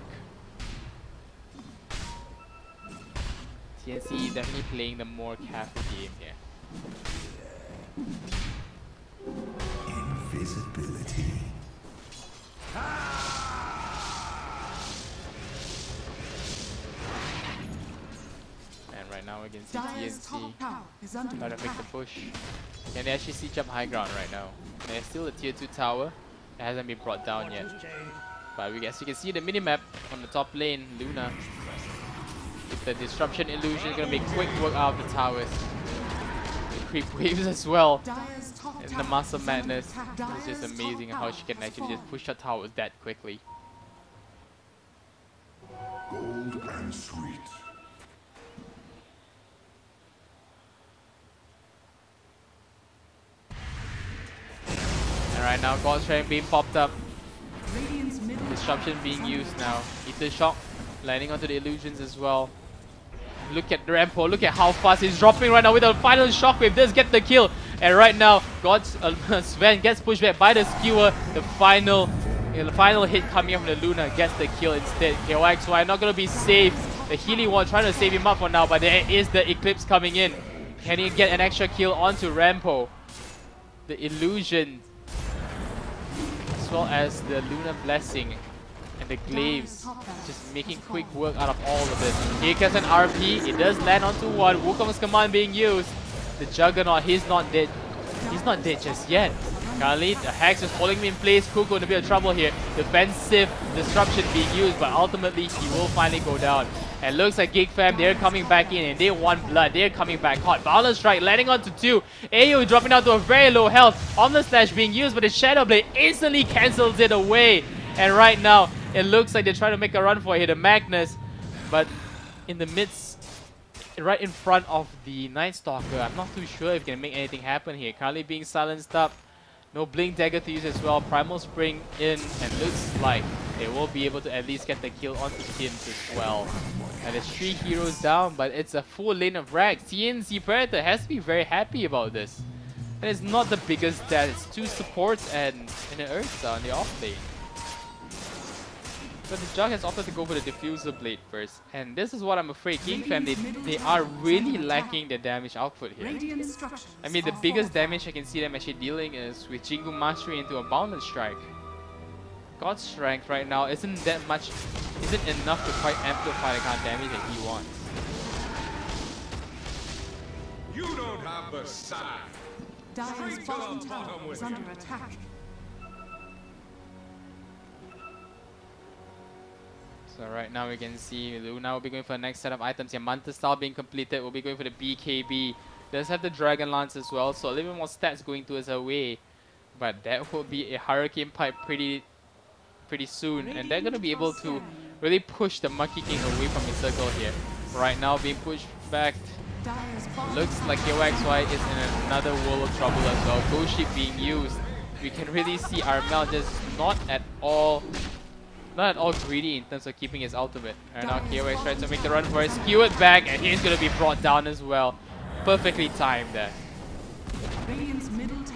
TNC definitely playing the more careful game here. Invisibility. And right now we can see TNC trying to make the push. Can they actually siege up high ground right now? There's still a tier 2 tower that hasn't been brought down yet. But we guess you can see the minimap on the top lane, Luna. With the disruption illusion, gonna make quick work out of the towers. The creep waves as well. And the Master Madness. It's just amazing how she can actually just push her towers that quickly. Gold and sweet. And right now, God's Strength being popped up. Disruption being used now. Ether Shock landing onto the illusions as well. Look at Rampo, look at how fast he's dropping right now with the final shockwave. Does get the kill. And right now, God's Sven gets pushed back by the skewer. The final hit coming up from the Luna gets the kill instead. KYXY not going to be safe. The healing one trying to save him up for now, but there is the Eclipse coming in. Can he get an extra kill onto Rampo? The illusion, as well as the Lunar Blessing and the Glaives, just making quick work out of all of this. Here comes an RP, it does land onto one. Wukong's command being used. The Juggernaut, he's not dead. He's not dead just yet. Currently, the Hex is holding him in place. Kuko in a bit of trouble here. Defensive disruption being used, but ultimately he will finally go down. And looks like Geek Fam, they're coming back in and they want blood. They're coming back hot. Boundless Strike landing onto 2. AO dropping down to a very low health. Omni Slash being used, but the Shadow Blade instantly cancels it away. And right now, it looks like they're trying to make a run for it here. The Magnus, but in the midst, right in front of the Night Stalker. I'm not too sure if he can make anything happen here. Currently being silenced up. No Blink Dagger to use as well. Primal Spring in, and looks like they will be able to at least get the kill onto Kims as well. And there's 3 heroes down, but it's a full lane of rags. TNC Predator has to be very happy about this. And it's not the biggest stat, it's 2 supports and an Ursa on the off lane. But the Jug has opted to go for the Diffuser Blade first. And this is what I'm afraid Geek Fam, they are really lacking their damage output here. I mean, the biggest damage I can see them actually dealing is with Jingu Mastery into a Boundless Strike. God's Strength right now isn't enough to quite amplify the kind of damage that he wants. You don't have the sack. Dire's bottom tower is under attack. So right now we can see Luna will be going for the next set of items here. Manta Style being completed. We'll be going for the BKB. Does have the Dragon Lance as well, so a little bit more stats going towards her way. But that will be a Hurricane Pipe pretty soon, and they're going to be able to really push the Monkey King away from his circle here. Right now being pushed back. Looks like KYXY is in another world of trouble as well. Ghost Ship being used. We can really see Armel just not at all not at all greedy in terms of keeping his ultimate. And now KOX tries to make the run for it, skew it back, and he's going to be brought down as well. Perfectly timed there.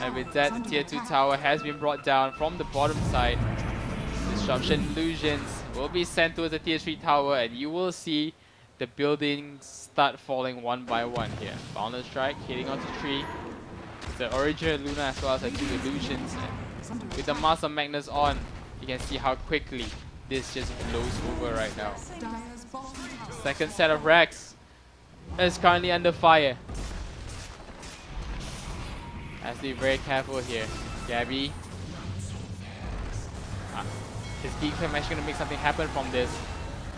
And with that, the tier 2 tower has been brought down from the bottom side. Disruption illusions will be sent towards the tier 3 tower, and you will see the buildings start falling one by one here. Boundless Strike hitting onto 3. The original Luna as well as the 2 illusions. And with the Master Magnus on, you can see how quickly this just blows over right now. Second set of Rex is currently under fire. Has to be very careful here. Gabby. Is Geek Fam actually going to make something happen from this?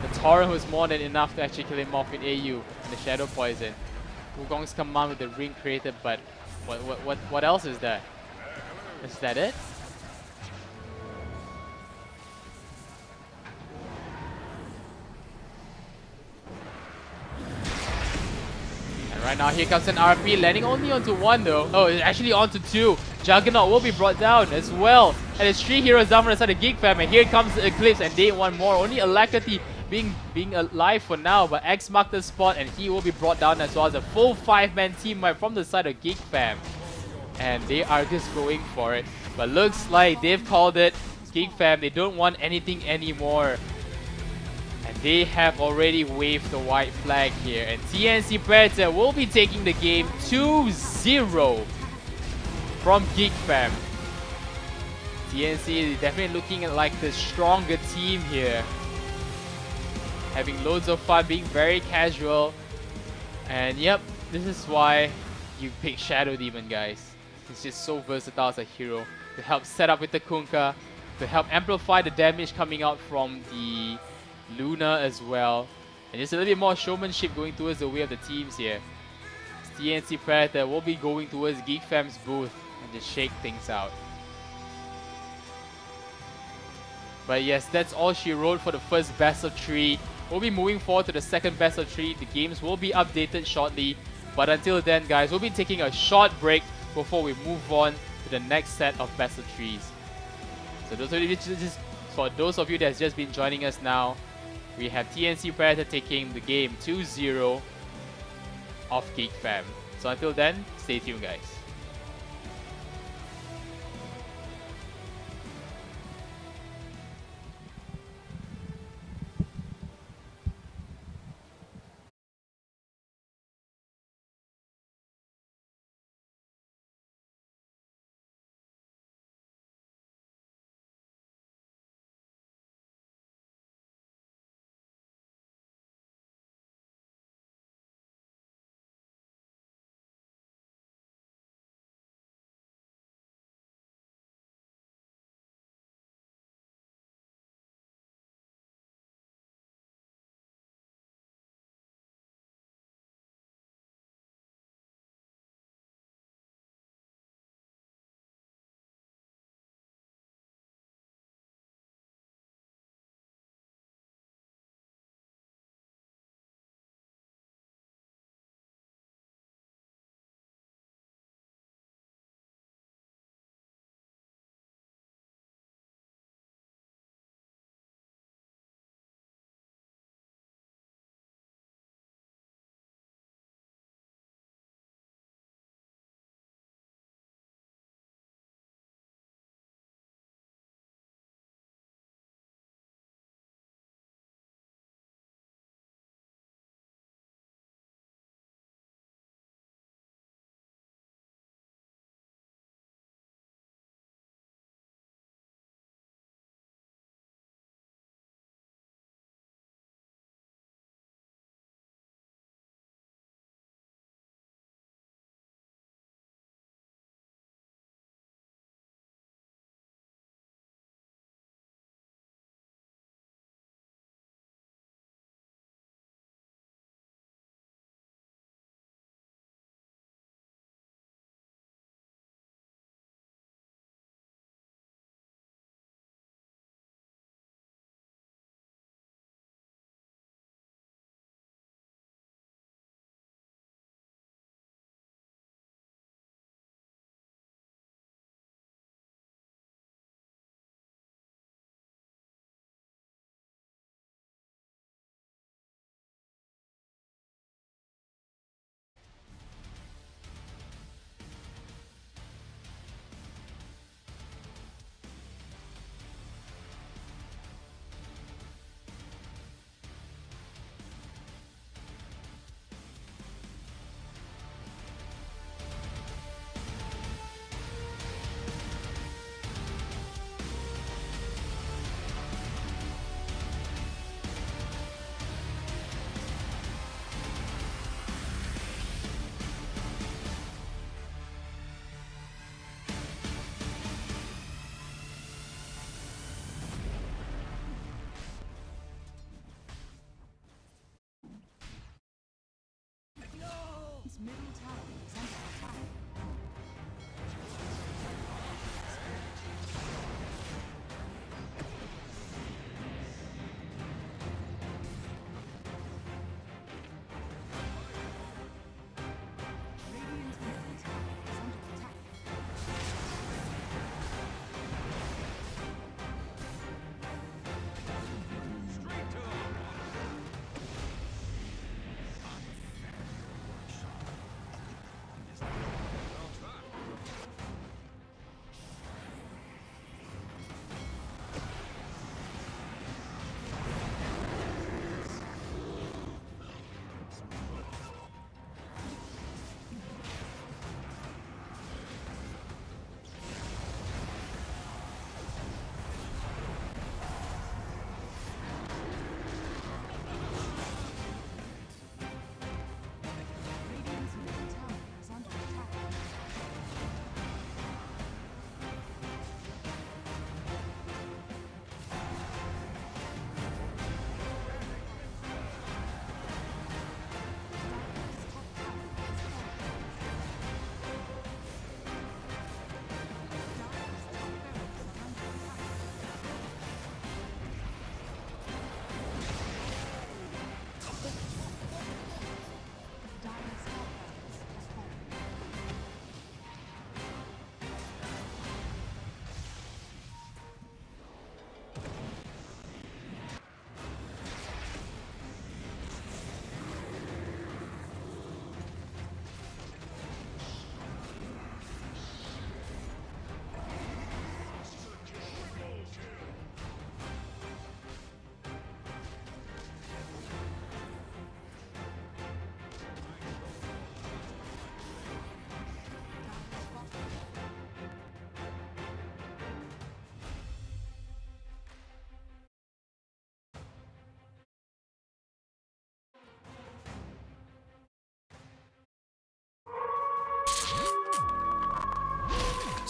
The Torrent was more than enough to actually kill him off with AU and the Shadow Poison. Wukong's command with the ring created, but what else is there? Is that it? And right now here comes an RP, landing only onto 1 though. Oh, it's actually onto 2. Juggernaut will be brought down as well. And there's 3 heroes down from the side of Geek Fam, and here comes the Eclipse, and they want more. Only Alacrity being alive for now, but X marked the spot, and he will be brought down as well as a full 5-man team right from the side of Geek Fam. And they are just going for it. But looks like they've called it. Geek Fam, they don't want anything anymore. And they have already waved the white flag here. And TNC Predator will be taking the game 2-0 from Geek Fam. TNC is definitely looking at like the stronger team here. Having loads of fun, being very casual. And yep, this is why you pick Shadow Demon, guys. He's just so versatile as a hero. To help set up with the Kunkka, to help amplify the damage coming out from the Luna as well. And just a little bit more showmanship going towards the way of the teams here. TNC Predator will be going towards Geek Fam's booth and just shake things out. But yes, that's all she wrote for the first best of 3. We'll be moving forward to the second best of 3. The games will be updated shortly. But until then, guys, we'll be taking a short break before we move on to the next set of best of 3s. So for those of you that's just been joining us now, we have TNC Predator taking the game 2-0 of Geek Fam. So until then, stay tuned, guys.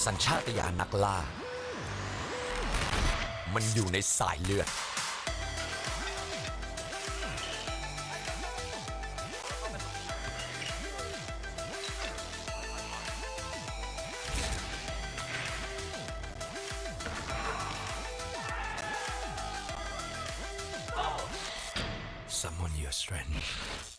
สัญชาตญาณนักล่ามันอยู่ในสายเลือด Summon your strength.